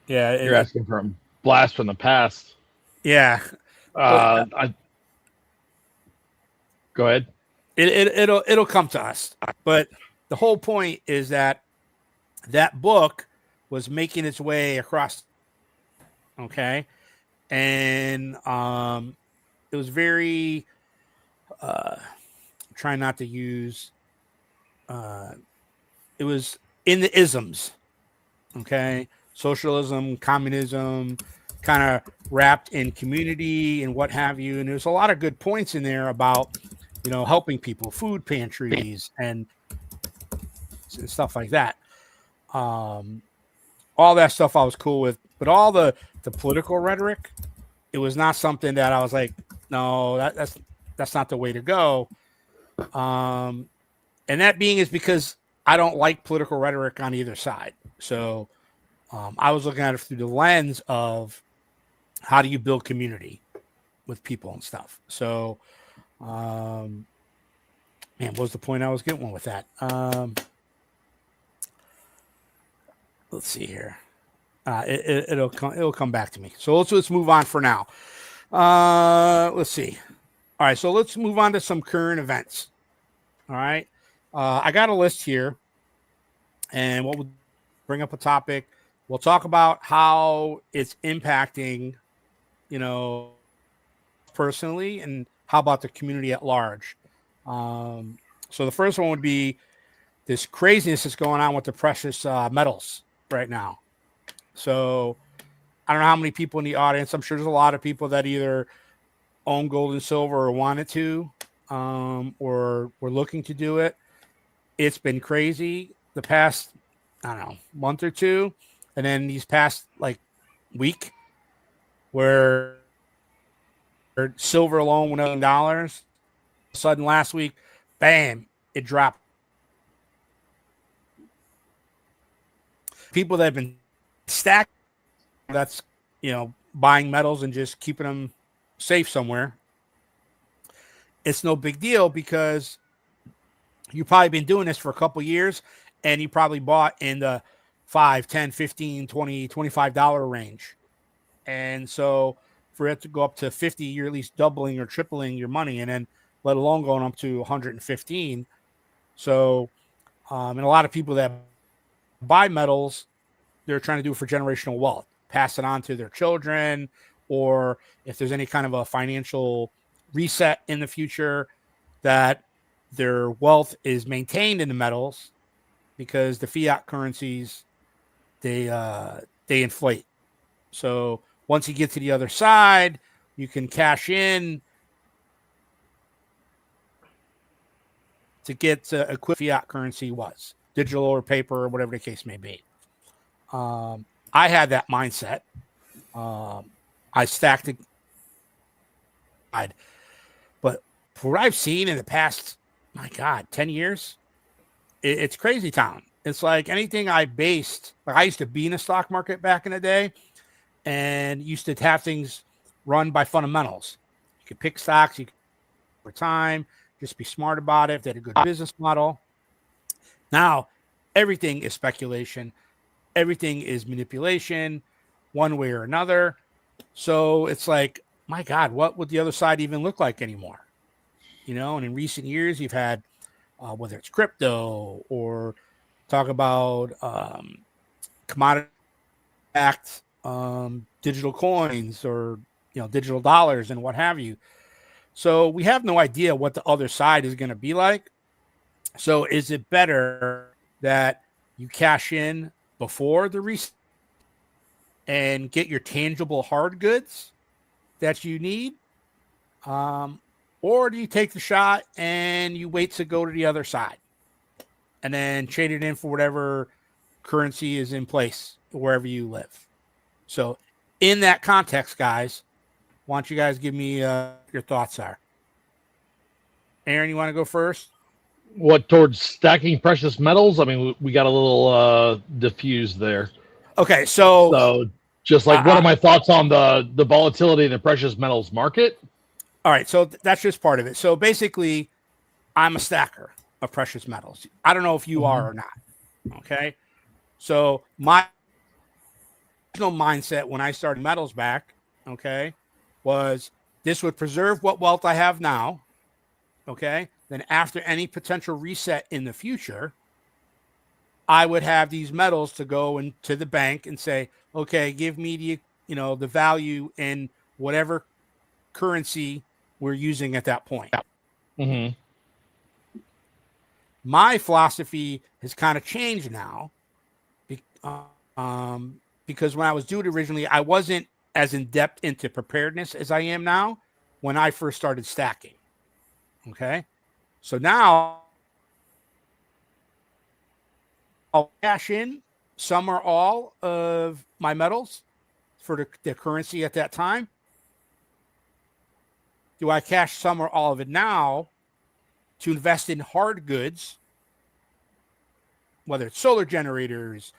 yeah, you're asking for a blast from the past. Yeah. Go ahead. It'll come to us, but the whole point is that book was making its way across. Okay, and it was very trying not to use. It was in the isms. Okay, socialism, communism, kind of wrapped in community and what have you. And there's a lot of good points in there about, you know, helping people, food pantries and stuff like that. All that stuff I was cool with, but all the political rhetoric, it was not something that I was like, no, that's not the way to go. And that being is because I don't like political rhetoric on either side. So I was looking at it through the lens of how do you build community with people and stuff. So, man, what was the point I was getting with that? Let's see here. It'll come back to me. So let's move on for now. Let's see. All right, so let's move on to some current events. All right, I got a list here, and what we'll bring up a topic. We'll talk about how it's impacting, personally, and how about the community at large. So the first one would be this craziness that's going on with the precious metals right now. So I don't know how many people in the audience. I'm sure there's a lot of people that either own gold and silver or wanted to, or were looking to do it. It's been crazy the past, I don't know, month or two. And then these past week where silver alone $1 million. All of a sudden last week, bam, it dropped. People that have been stacking, that's, buying metals and just keeping them safe somewhere. It's no big deal because you've probably been doing this for a couple of years and you probably bought in the $5, $10, $15, $20, $25 range. And so for it to go up to 50, you're at least doubling or tripling your money, and then let alone going up to 115. So, and a lot of people that buy metals, they're trying to do it for generational wealth, pass it on to their children, or if there's any kind of a financial reset in the future, that their wealth is maintained in the metals, because the fiat currencies, they inflate. So once you get to the other side, you can cash in to get to equivalent fiat currency was, digital or paper or whatever the case may be. I had that mindset. I stacked it. But for what I've seen in the past, my God, 10 years, it's crazy town. It's like anything I based, I used to be in the stock market back in the day and used to have things run by fundamentals. You could pick stocks, you could over time, just be smart about it if they had a good business model. Now, everything is speculation. Everything is manipulation, one way or another. So it's like, my God, what would the other side even look like anymore? And in recent years, you've had, whether it's crypto or talk about commodity-backed digital coins or, digital dollars and what have you. So we have no idea what the other side is going to be like. So is it better that you cash in before the reset and get your tangible hard goods that you need? Or do you take the shot and you wait to go to the other side and then trade it in for whatever currency is in place wherever you live? So in that context, guys, why don't you guys give me your thoughts are? Aaron, you want to go first? What, towards stacking precious metals? I mean, we got a little diffused there. Okay, so just like, what are my thoughts on the volatility in the precious metals market? All right, so that's just part of it. So basically, I'm a stacker of precious metals. I don't know if you are or not. Okay, so my mindset when I started metals back, okay, was this would preserve what wealth I have now. Okay, then after any potential reset in the future, I would have these metals to go into the bank and say, okay, give me the value in whatever currency we're using at that point. Mm-hmm. My philosophy has kind of changed now, because when I was doing it originally, I wasn't as in depth into preparedness as I am now when I first started stacking. Okay, so now I'll cash in some or all of my metals for the currency at that time. Do I cash some or all of it now to invest in hard goods, whether it's solar generators,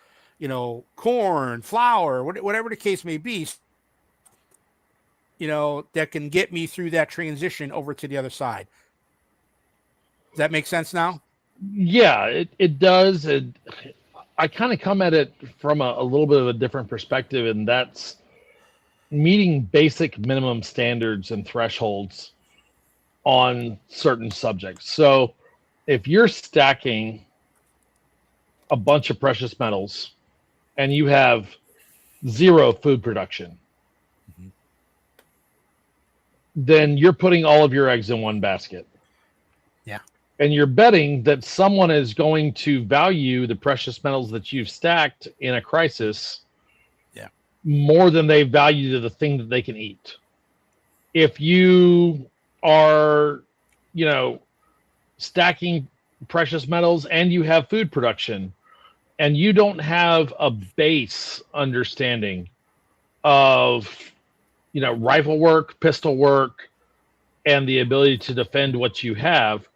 corn, flour, whatever the case may be, that can get me through that transition over to the other side. Does that make sense now? Yeah, it does. I kind of come at it from a little bit of a different perspective, and that's meeting basic minimum standards and thresholds on certain subjects. So if you're stacking a bunch of precious metals and you have zero food production, Mhm. then you're putting all of your eggs in one basket. Yeah. And you're betting that someone is going to value the precious metals that you've stacked in a crisis more than they value the thing that they can eat. If you are, stacking precious metals and you have food production and you don't have a base understanding of, rifle work, pistol work, and the ability to defend what you have,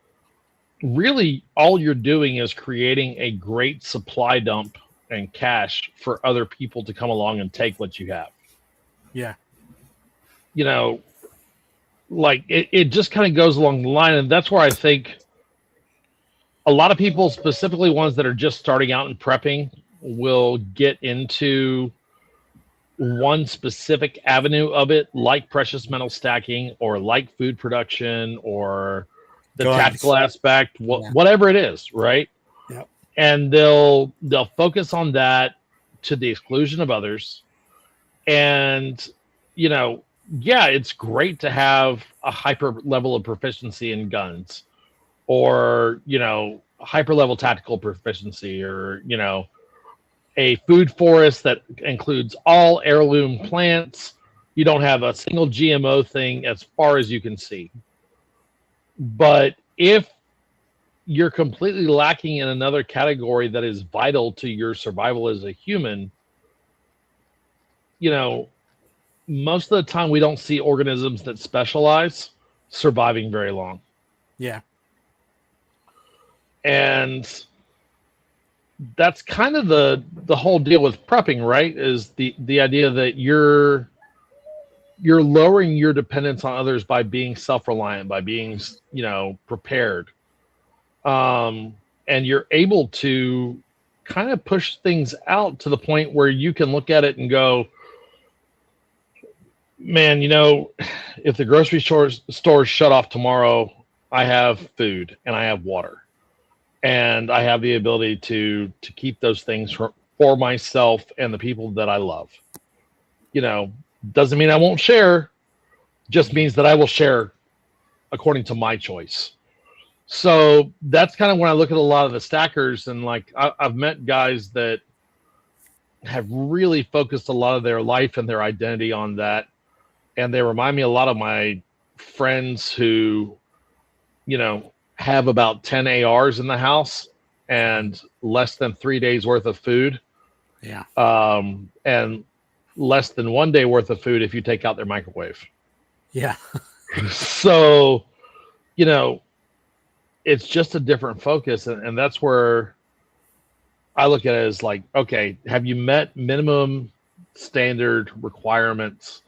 really all you're doing is creating a great supply dump and cache for other people to come along and take what you have. Yeah. Like it just kind of goes along the line. And that's where I think a lot of people, specifically ones that are just starting out in prepping, will get into one specific avenue of it, like precious metal stacking or like food production or the Guns. tactical aspect, whatever it is, right? Yep. And they'll focus on that to the exclusion of others. And it's great to have a hyper level of proficiency in guns, or hyper level tactical proficiency, or a food forest that includes all heirloom plants. You don't have a single GMO thing as far as you can see. But if you're completely lacking in another category that is vital to your survival as a human, most of the time we don't see organisms that specialize surviving very long. Yeah. And that's kind of the whole deal with prepping, right? Is the idea that you're lowering your dependence on others by being self-reliant, by being, prepared. And you're able to kind of push things out to the point where you can look at it and go, man, if the grocery stores shut off tomorrow, I have food and I have water, and I have the ability to keep those things for myself and the people that I love. Doesn't mean I won't share, just means that I will share according to my choice. So that's kind of when I look at a lot of the stackers, and like I've met guys that have really focused a lot of their life and their identity on that. And they remind me a lot of my friends who, have about 10 ARs in the house and less than 3 days worth of food. Yeah. And less than 1 day worth of food if you take out their microwave. Yeah. So, it's just a different focus. And that's where I look at it as like, okay, have you met minimum standard requirements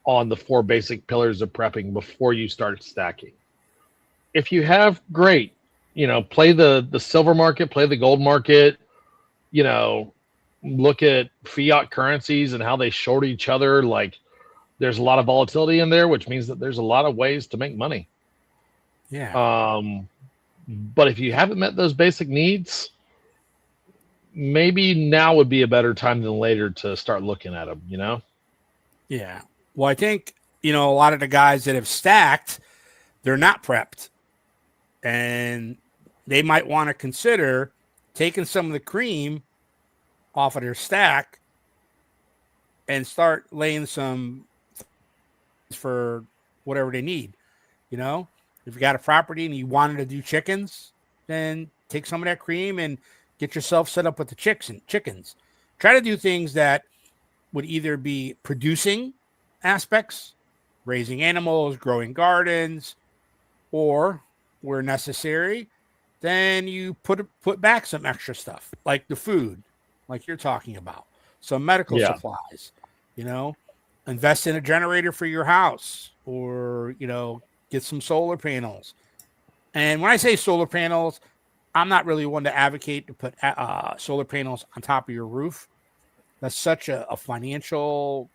on the 4 basic pillars of prepping before you start stacking? If you have, great. Play the silver market, play the gold market, look at fiat currencies and how they short each other. Like, there's a lot of volatility in there, which means that there's a lot of ways to make money. Yeah. But if you haven't met those basic needs, maybe now would be a better time than later to start looking at them, Yeah. Well, I think, a lot of the guys that have stacked, they're not prepped. And they might want to consider taking some of the cream off of their stack and start laying some for whatever they need. If you got a property and you wanted to do chickens, then take some of that cream and get yourself set up with the chickens. Try to do things that would either be producing aspects, raising animals, growing gardens, or where necessary, then you put back some extra stuff like the food, like you're talking about, some medical supplies, invest in a generator for your house, or get some solar panels. And when I say solar panels, I'm not really one to advocate to put solar panels on top of your roof. That's such a financial,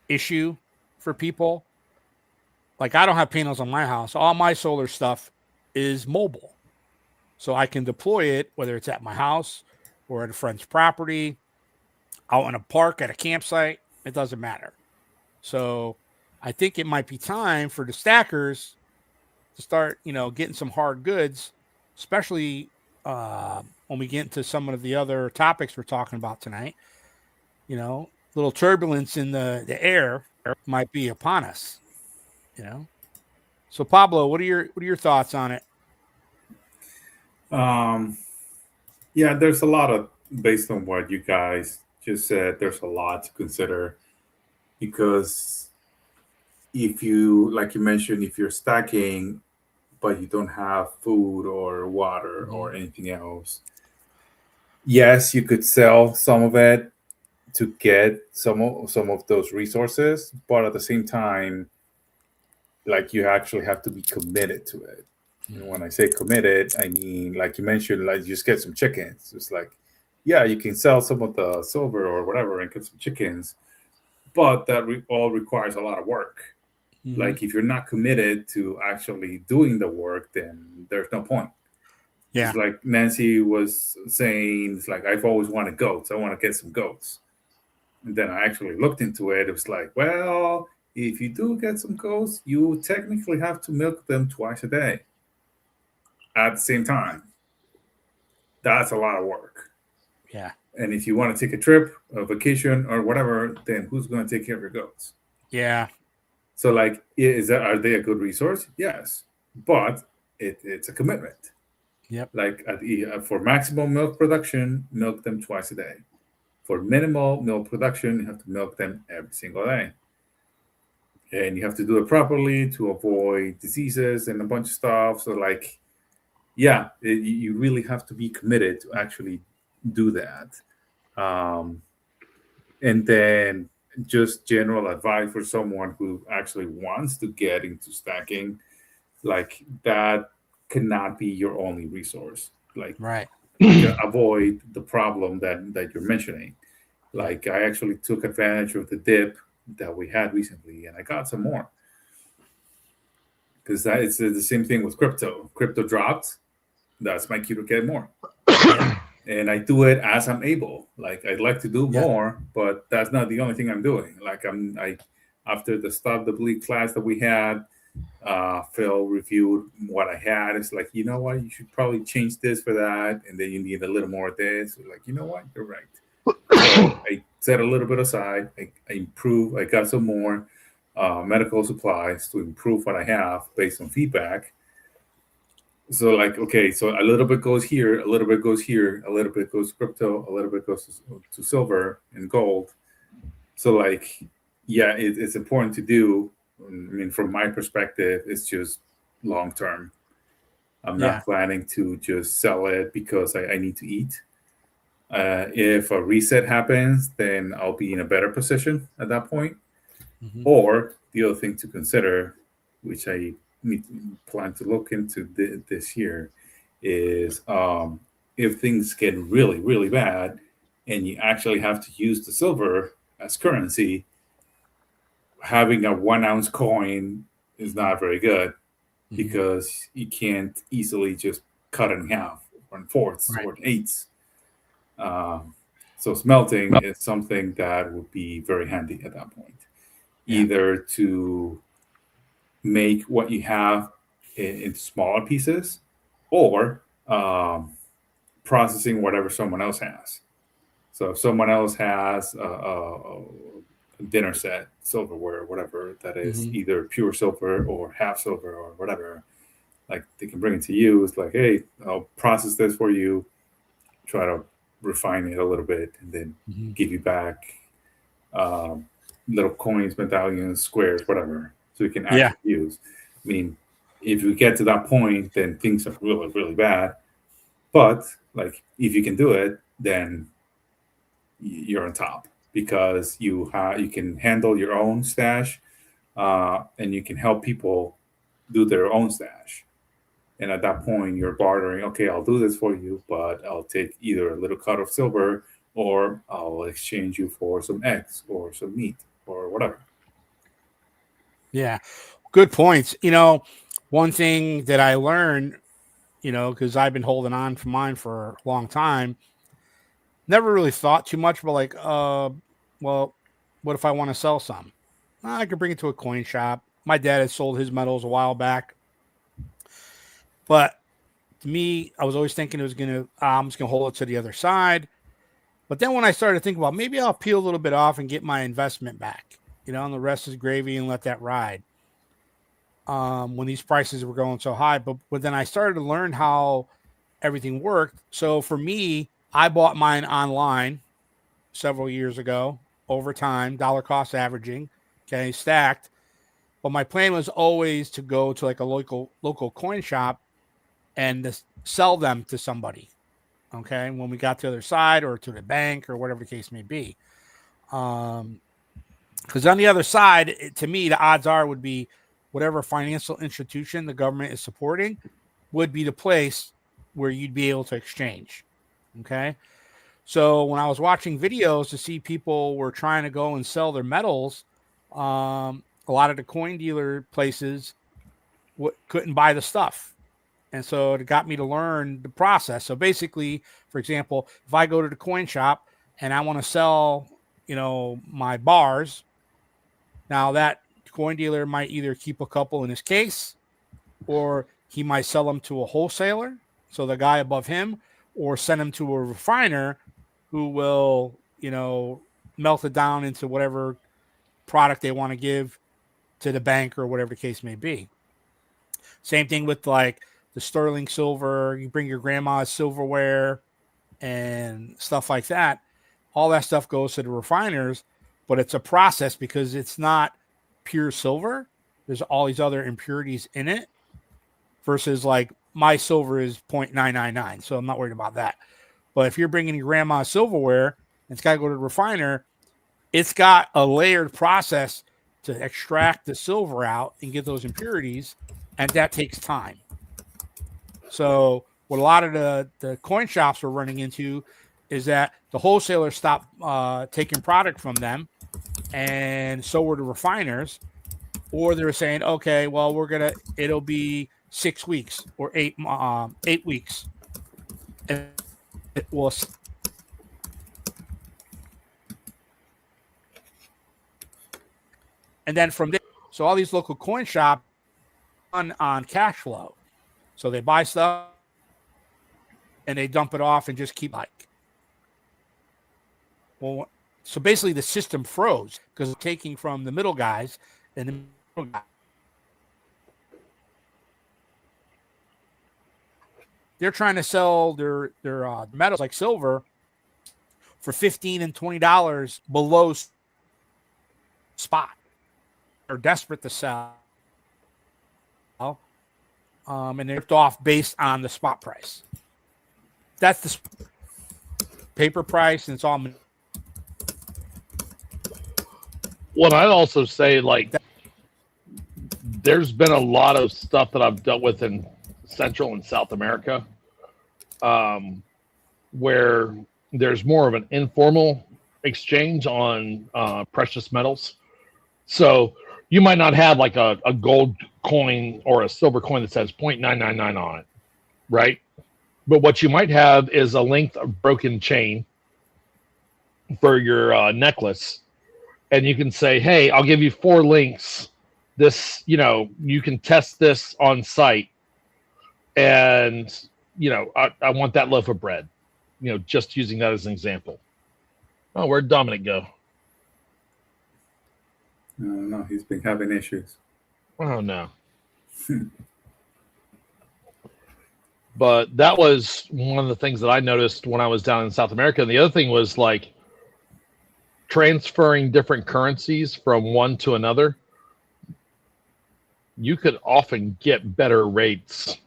issue for people. Like, I don't have panels on my house. All my solar stuff is mobile. So I can deploy it, whether it's at my house or at a friend's property, out in a park, at a campsite. It doesn't matter. So I think it might be time for the stackers to start, getting some hard goods, especially when we get into some of the other topics we're talking about tonight. Little turbulence in the air might be upon us. So Pablo, what are your thoughts on it? Yeah, there's a lot of, based on what you guys just said, there's a lot to consider, because if you, like you mentioned, if you're stacking but you don't have food or water or anything else, yes, you could sell some of it to get some of those resources, but at the same time, like, you actually have to be committed to it. And when I say committed, I mean, like you mentioned, like, just get some chickens. It's like, yeah, you can sell some of the silver or whatever and get some chickens, but that all requires a lot of work. Like, if you're not committed to actually doing the work, then there's no point. Yeah. It's like Nancy was saying, it's like, I've always wanted goats. I want to get some goats. And then I actually looked into it. It was like, well, if you do get some goats, you technically have to milk them twice a day at the same time. That's a lot of work. Yeah. And if you want to take a trip, a vacation, or whatever, then who's going to take care of your goats? Yeah. So, like, are they a good resource? Yes, but it's a commitment. Yep. Like, for maximum milk production, milk them twice a day. For minimal milk production, you have to milk them every single day. And you have to do it properly to avoid diseases and a bunch of stuff. So, like, yeah, you really have to be committed to actually do that. And then just general advice for someone who actually wants to get into stacking, like, that cannot be your only resource. Like, right. Avoid the problem that you're mentioning. Like, I actually took advantage of the dip that we had recently, and I got some more. Because that is the same thing with crypto. Crypto dropped. That's my cue to get more. And I do it as I'm able. Like, I'd like to do more, but that's not the only thing I'm doing. Like, after the Stop the Bleed class that we had, Phil reviewed what I had. It's like, you know what, you should probably change this for that, and then you need a little more of this. Like, you know what, you're right. So I set a little bit aside. I improve. I got some more medical supplies to improve what I have based on feedback. So, like, okay, so a little bit goes here, a little bit goes here, a little bit goes to crypto, a little bit goes to silver and gold. So, like, yeah, it's important to do. I mean, from my perspective, it's just long term. I'm not planning to just sell it because I need to eat. If a reset happens, then I'll be in a better position at that point. Or the other thing to consider, which I plan to look into this year, is if things get really, really bad and you actually have to use the silver as currency, having a 1 ounce coin is not very good, because you can't easily just cut it in half or in fourths or in eighths. So smelting is something that would be very handy at that point, either to make what you have into smaller pieces, or processing whatever someone else has. So if someone else has a dinner set, silverware, whatever that is, either pure silver or half silver or whatever, like, they can bring it to you. It's like, hey, I'll process this for you, try to refine it a little bit, and then give you back little coins, medallions, squares, whatever, so you can actually use. I mean, if we get to that point, then things are really, really bad. But, like, if you can do it, then you're on top. because you can handle your own stash, and you can help people do their own stash. And at that point, you're bartering. Okay, I'll do this for you, but I'll take either a little cut of silver, or I'll exchange you for some eggs or some meat or whatever. Yeah, good points. One thing that I learned, because I've been holding on to mine for a long time, never really thought too much about like, well, what if I want to sell some? I could bring it to a coin shop. My dad had sold his metals a while back, but to me, I was always thinking I'm just gonna hold it to the other side. But then when I started thinking about maybe I'll peel a little bit off and get my investment back, and the rest is gravy and let that ride. When these prices were going so high, but then I started to learn how everything worked. So for me, I bought mine online several years ago, over time, dollar cost averaging, okay, stacked. But my plan was always to go to like a local coin shop and to sell them to somebody. Okay, when we got to the other side, or to the bank, or whatever the case may be. Because on the other side, to me, the odds are would be whatever financial institution the government is supporting would be the place where you'd be able to exchange. Okay. So when I was watching videos to see people were trying to go and sell their metals, a lot of the coin dealer places couldn't buy the stuff. And so it got me to learn the process. So basically, for example, if I go to the coin shop and I want to sell, my bars, now that coin dealer might either keep a couple in his case, or he might sell them to a wholesaler, so the guy above him, or send them to a refiner who will, melt it down into whatever product they want to give to the bank, or whatever the case may be. Same thing with like the sterling silver. You bring your grandma's silverware and stuff like that. All that stuff goes to the refiners, but it's a process because it's not pure silver. There's all these other impurities in it, versus like my silver is 0.999. So I'm not worried about that. But if you're bringing your grandma's silverware, it's got to go to the refiner. It's got a layered process to extract the silver out and get those impurities, and that takes time. So what a lot of the coin shops were running into is that the wholesalers stopped taking product from them, and so were the refiners. Or they were saying, okay, well, it'll be 6 weeks or 8 weeks. And it was. And then from there, so all these local coin shops on cash flow. So they buy stuff and they dump it off and just keep like. Well, so basically the system froze because it's taking from the middle guys, and the middle guys, they're trying to sell their metals like silver for $15 and $20 below spot. They're desperate to sell, and they're ripped off based on the spot price. That's the paper price, and it's all. What I'd also say, like, there's been a lot of stuff that I've dealt with in Central and South America, where there's more of an informal exchange on precious metals. So you might not have like a gold coin or a silver coin that says 0.999 on it, right? But what you might have is a length of broken chain for your necklace. And you can say, hey, I'll give you 4 links. This, you can test this on site. And, I want that loaf of bread, just using that as an example. Oh, where'd Dominic go? No, he's been having issues. Oh, no. But that was one of the things that I noticed when I was down in South America. And the other thing was like transferring different currencies from one to another. You could often get better rates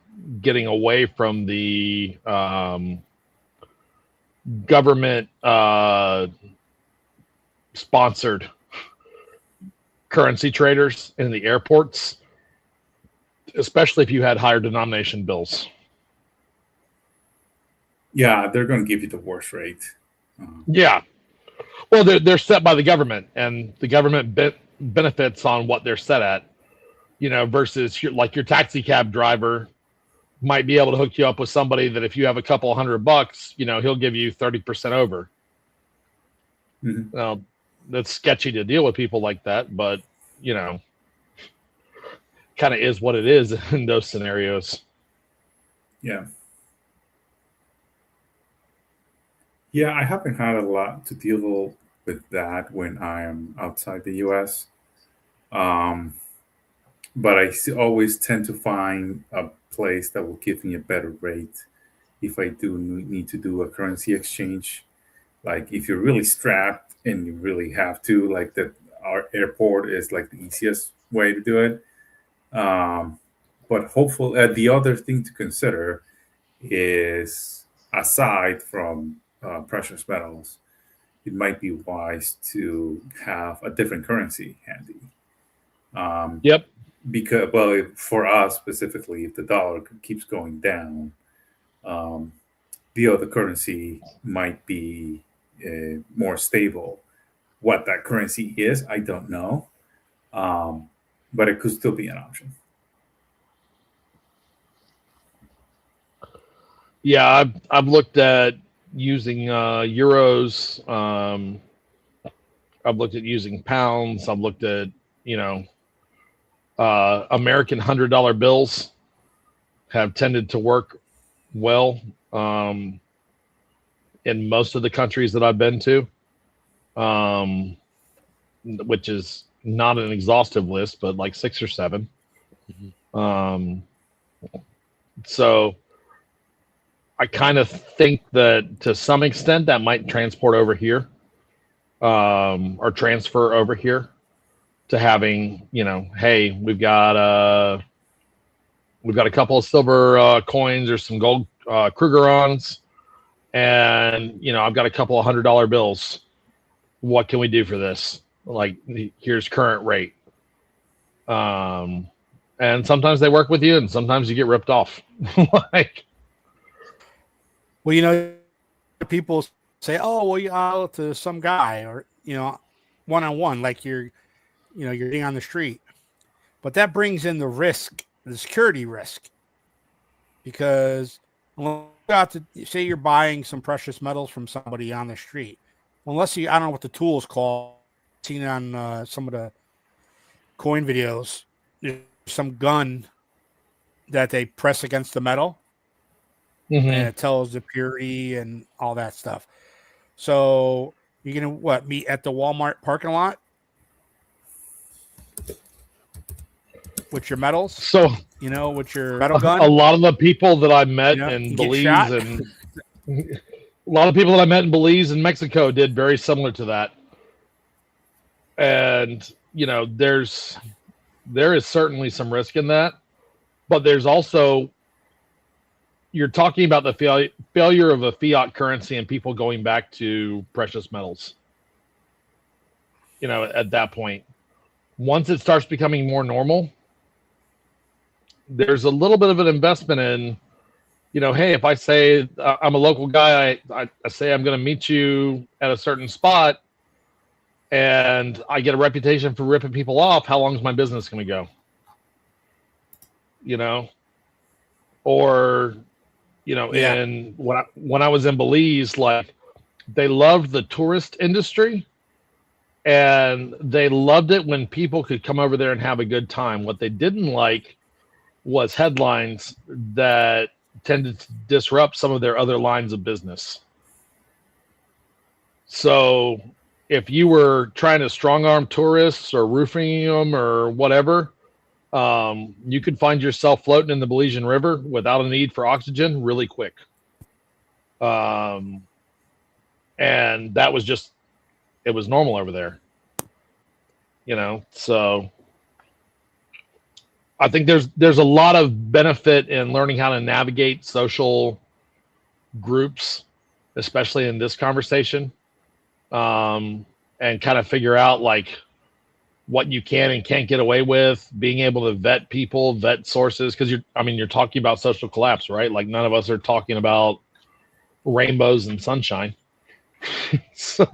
getting away from the government sponsored currency traders in the airports, especially if you had higher denomination bills. Yeah, they're going to give you the worst rate. Yeah. Well, they're set by the government, and the government benefits on what they're set at, versus your taxi cab driver might be able to hook you up with somebody that if you have a couple $100, he'll give you 30% over. Mm-hmm. Now, that's sketchy to deal with people like that, but, kind of is what it is in those scenarios. Yeah. Yeah, I haven't had a lot to deal with that when I am outside the US. But I always tend to find a place that will give me a better rate if I do need to do a currency exchange. Like if you're really strapped and you really have to, like that, our airport is like the easiest way to do it. But hopefully, the other thing to consider is aside from precious metals, it might be wise to have a different currency handy. Yep. Because, well, for us specifically, if the dollar keeps going down, the other currency might be more stable. What that currency is, I don't know, but it could still be an option. Yeah, I've looked at using euros. I've looked at using pounds. I've looked at American $100 bills have tended to work well in most of the countries that I've been to, which is not an exhaustive list, but like 6 or 7. Mm-hmm. So I kind of think that to some extent that might transport over here, or transfer over here to having, hey, we've got a couple of silver coins or some gold Krugerrands, and I've got a couple of $100 bills. What can we do for this? Like, here's current rate. And sometimes they work with you, and sometimes you get ripped off. Well, people say, "Oh, well, you owe to some guy," or one-on-one, like you're getting on the street. But that brings in the risk, the security risk, because say you're buying some precious metals from somebody on the street, unless I don't know what the tool is called. Seen on some of the coin videos, there's some gun that they press against the metal. Mm-hmm. And it tells the purity and all that stuff. So you're gonna meet at the Walmart parking lot with your metals? So with your metal gun. A lot of the people that I met in Belize and a lot of people that I met in Belize and Mexico did very similar to that. And there is certainly some risk in that, but there's also, you're talking about the failure of a fiat currency and people going back to precious metals. At that point, once it starts becoming more normal, there's a little bit of an investment in, hey, if I say I'm a local guy, I say I'm going to meet you at a certain spot, and I get a reputation for ripping people off, how long is my business going to go? Or, and when I was in Belize, like, they loved the tourist industry, and they loved it when people could come over there and have a good time. What they didn't like was headlines that tended to disrupt some of their other lines of business. So if you were trying to strong arm tourists or roofing them or whatever, you could find yourself floating in the Belizean River without a need for oxygen really quick. And that was it was normal over there. So I think there's a lot of benefit in learning how to navigate social groups, especially in this conversation. and kind of figure out like what you can and can't get away with, being able to vet people, vet sources, because you're talking about social collapse, right? Like none of us are talking about rainbows and sunshine. So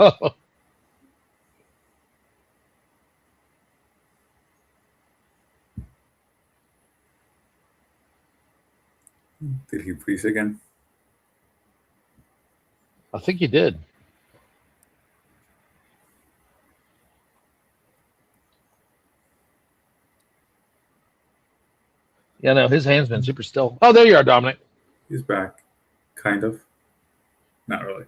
Did he freeze again? I think you did. Yeah, no, his hand's been super still. Oh, there you are, Dominic. He's back. Kind of. Not really.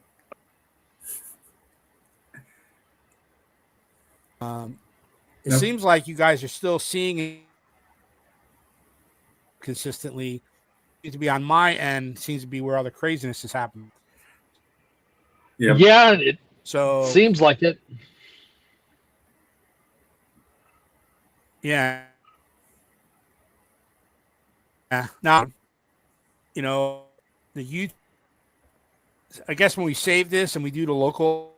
It seems like you guys are still seeing it consistently. Seems to be on my end. Seems to be where all the craziness is happening. Yep. Yeah, it So seems like it. Yeah. Now, the youth. I guess when we save this and we do the local,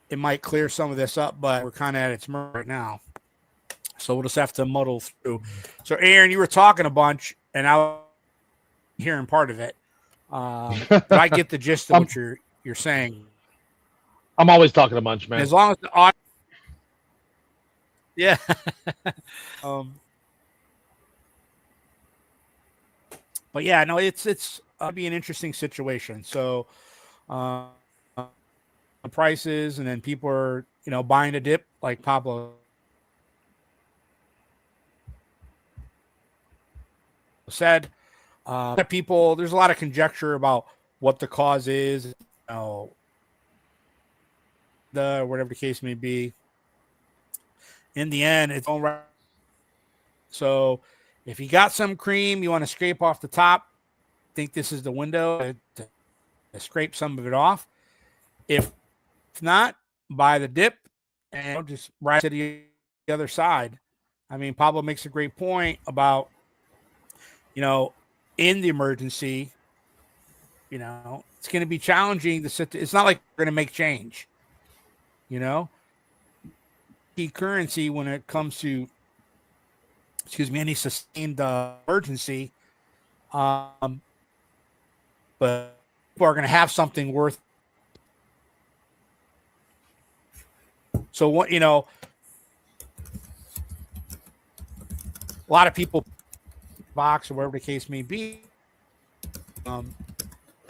it might clear some of this up, but we're kind of at its mercy right now. So we'll just have to muddle through. So, Aaron, you were talking a bunch, and I was hearing part of it. But I get the gist of what you're saying. I'm always talking a bunch, man. As long as the audio, yeah. But yeah, no, it's be an interesting situation. So, prices, and then people are buying a dip, like Pablo said. People, there's a lot of conjecture about what the cause is, whatever the case may be. In the end, it's all right. So, if you got some cream, you want to scrape off the top. Think this is the window to scrape some of it off. If not, buy the dip and just ride to the other side. I mean, Pablo makes a great point about, in the emergency, it's going to be challenging to sit. It's not like we're going to make change, key currency when it comes to, any sustained emergency. But people are going to have something worth. So what, a lot of people box or whatever the case may be. A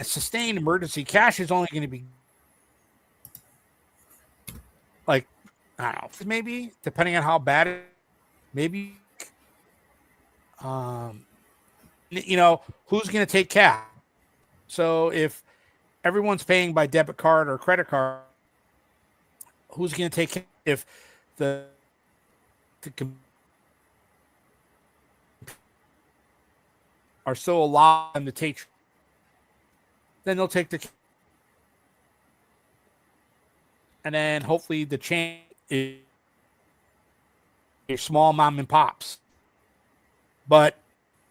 sustained emergency cash is only going to be like, I don't know, maybe depending on how bad it, maybe, who's going to take cash? So if everyone's paying by debit card or credit card, who's going to take cash? If the are still allowed them to take, then they'll take the, and then hopefully the chain is your small mom and pops. But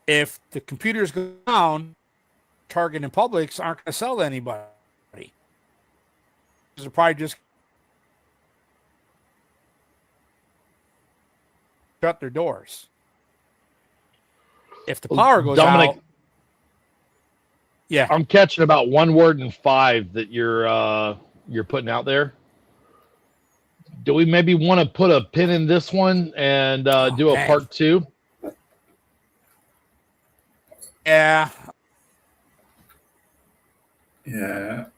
if the computers go down, Target and Publix aren't going to sell to anybody. They're probably just shut their doors. If the power goes out, yeah, I'm catching about one word in 5 that you're putting out there. Do we maybe want to put a pin in this one and do a part 2? Yeah,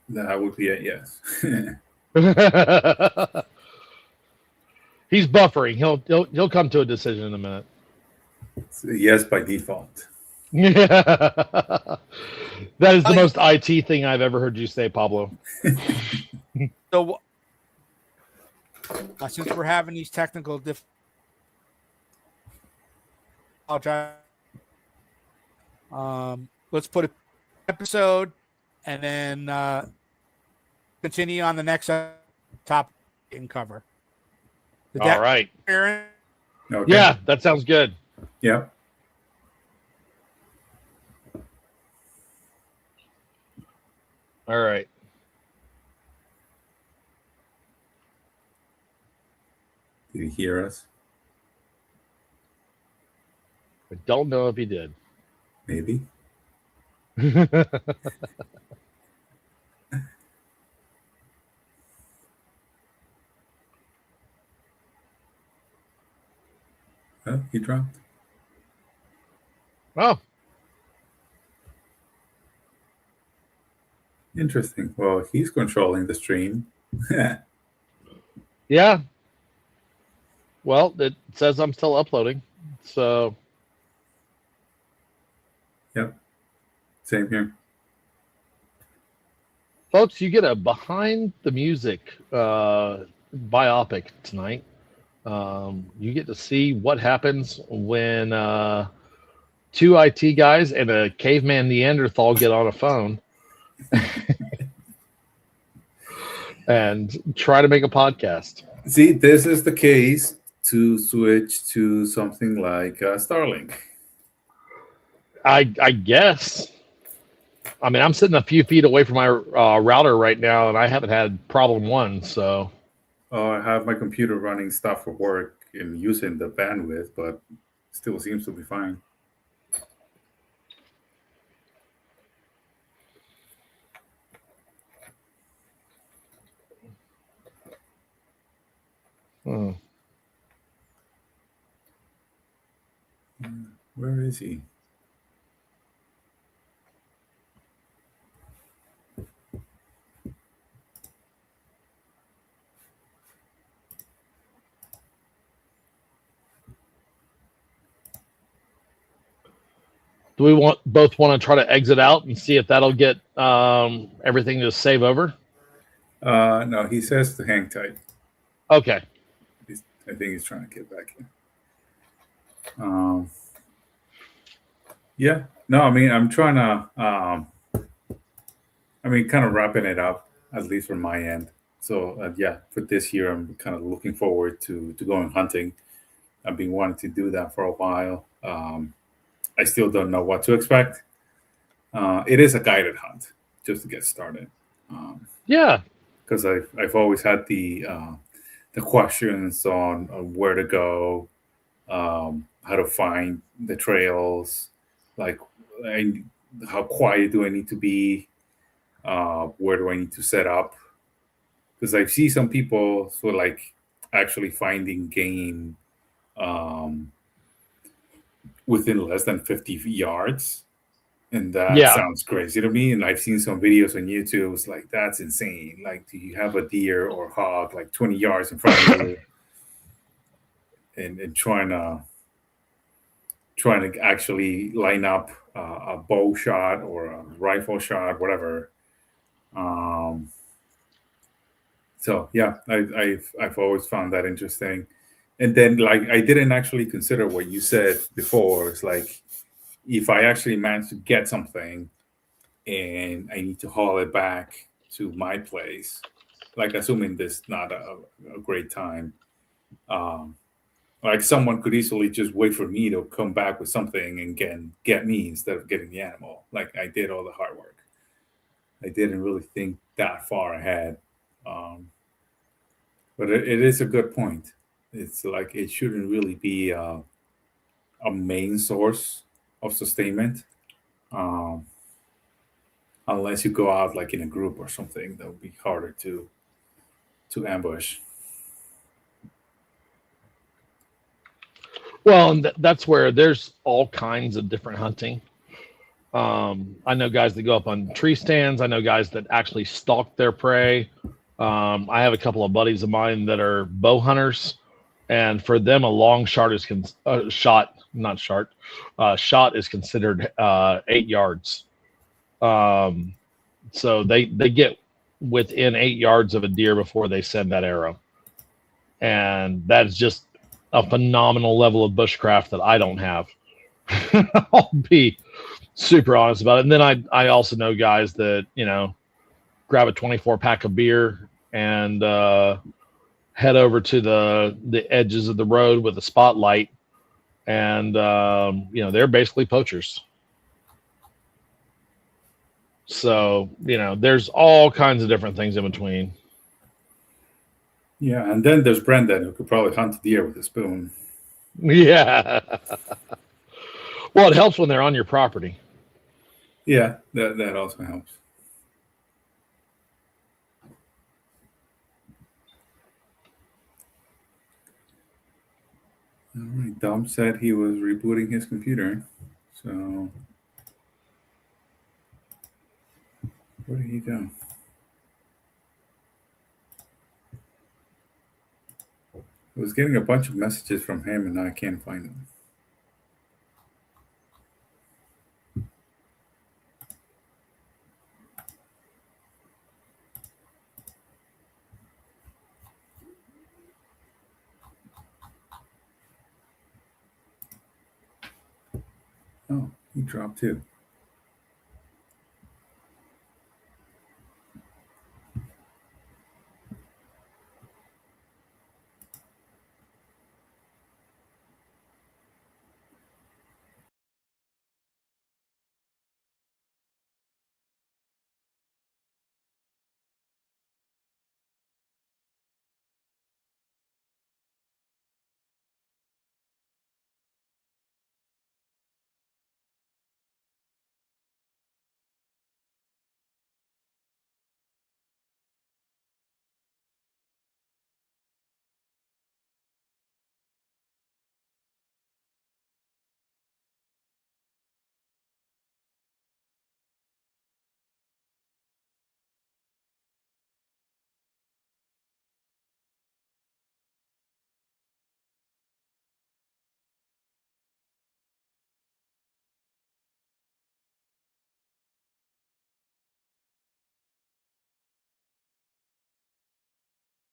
that would be a yes. He's buffering. He'll come to a decision in a minute. It's a yes by default. That is the most IT thing I've ever heard you say, Pablo. So, since we're having these technical let's put an episode and then continue on the next topic and cover. All right. Aaron? Okay. Yeah, that sounds good. Yeah. All right. Did he hear us? I don't know if he did. Maybe. Oh, he dropped. Oh, Interesting. Well, he's controlling the stream. yeah. Well, it says I'm still uploading. So, Yep. Same here. folks, you get a behind the music biopic tonight. You get to see what happens when two IT guys and a caveman Neanderthal get on a phone and try to make a podcast. See, this is the case to switch to something like Starlink. I guess. I mean, I'm sitting a few feet away from my router right now, and I haven't had problem one. So, I have my computer running stuff for work and using the bandwidth, but still seems to be fine. Where is he? do we both want to try to exit out and see if that'll get everything to save over? No, he says to hang tight. Okay. I think he's trying to get back in. Yeah. No, I mean, I'm trying to, kind of wrapping it up, at least from my end. So, yeah, for this year, I'm kind of looking forward to going hunting. I've been wanting to do that for a while. I still don't know what to expect. It is a guided hunt, just to get started. Yeah. Because I've always had the questions on where to go, how to find the trails, like how quiet do I need to be, where do I need to set up? Because I see some people sort of like actually finding game within less than 50 yards. And that sounds crazy to me. And I've seen some videos on YouTube. It's like, that's insane. Like, do you have a deer or hog like 20 yards in front of you and trying to actually line up a bow shot or a rifle shot, whatever. So yeah, I've always found that interesting. And then like I didn't actually consider what you said before. It's like if I actually manage to get something and I need to haul it back to my place, like assuming this not a great time, like someone could easily just wait for me to come back with something and get me instead of getting the animal. Like I did all the hard work. I didn't really think that far ahead. But it is a good point. It's like it shouldn't really be a main source of sustainment, unless you go out like in a group or something. That would be harder to ambush. Well, and that's where there's all kinds of different hunting. I know guys that go up on tree stands. I know guys that actually stalk their prey. I have a couple of buddies of mine that are bow hunters, and for them, a long shot is shot is considered 8 yards. So they get within 8 yards of a deer before they send that arrow, and that is just a phenomenal level of bushcraft that I don't have. I'll be super honest about it. And then I also know guys that, grab a 24 pack of beer and head over to the edges of the road with a spotlight. And, they're basically poachers. So, there's all kinds of different things in between. Yeah, and then there's Brendan, who could probably hunt a deer with a spoon. Yeah. Well, it helps when they're on your property. Yeah, that also helps. All right, Dom said he was rebooting his computer. So where did he go? I was getting a bunch of messages from him, and now I can't find them. Oh, he dropped too.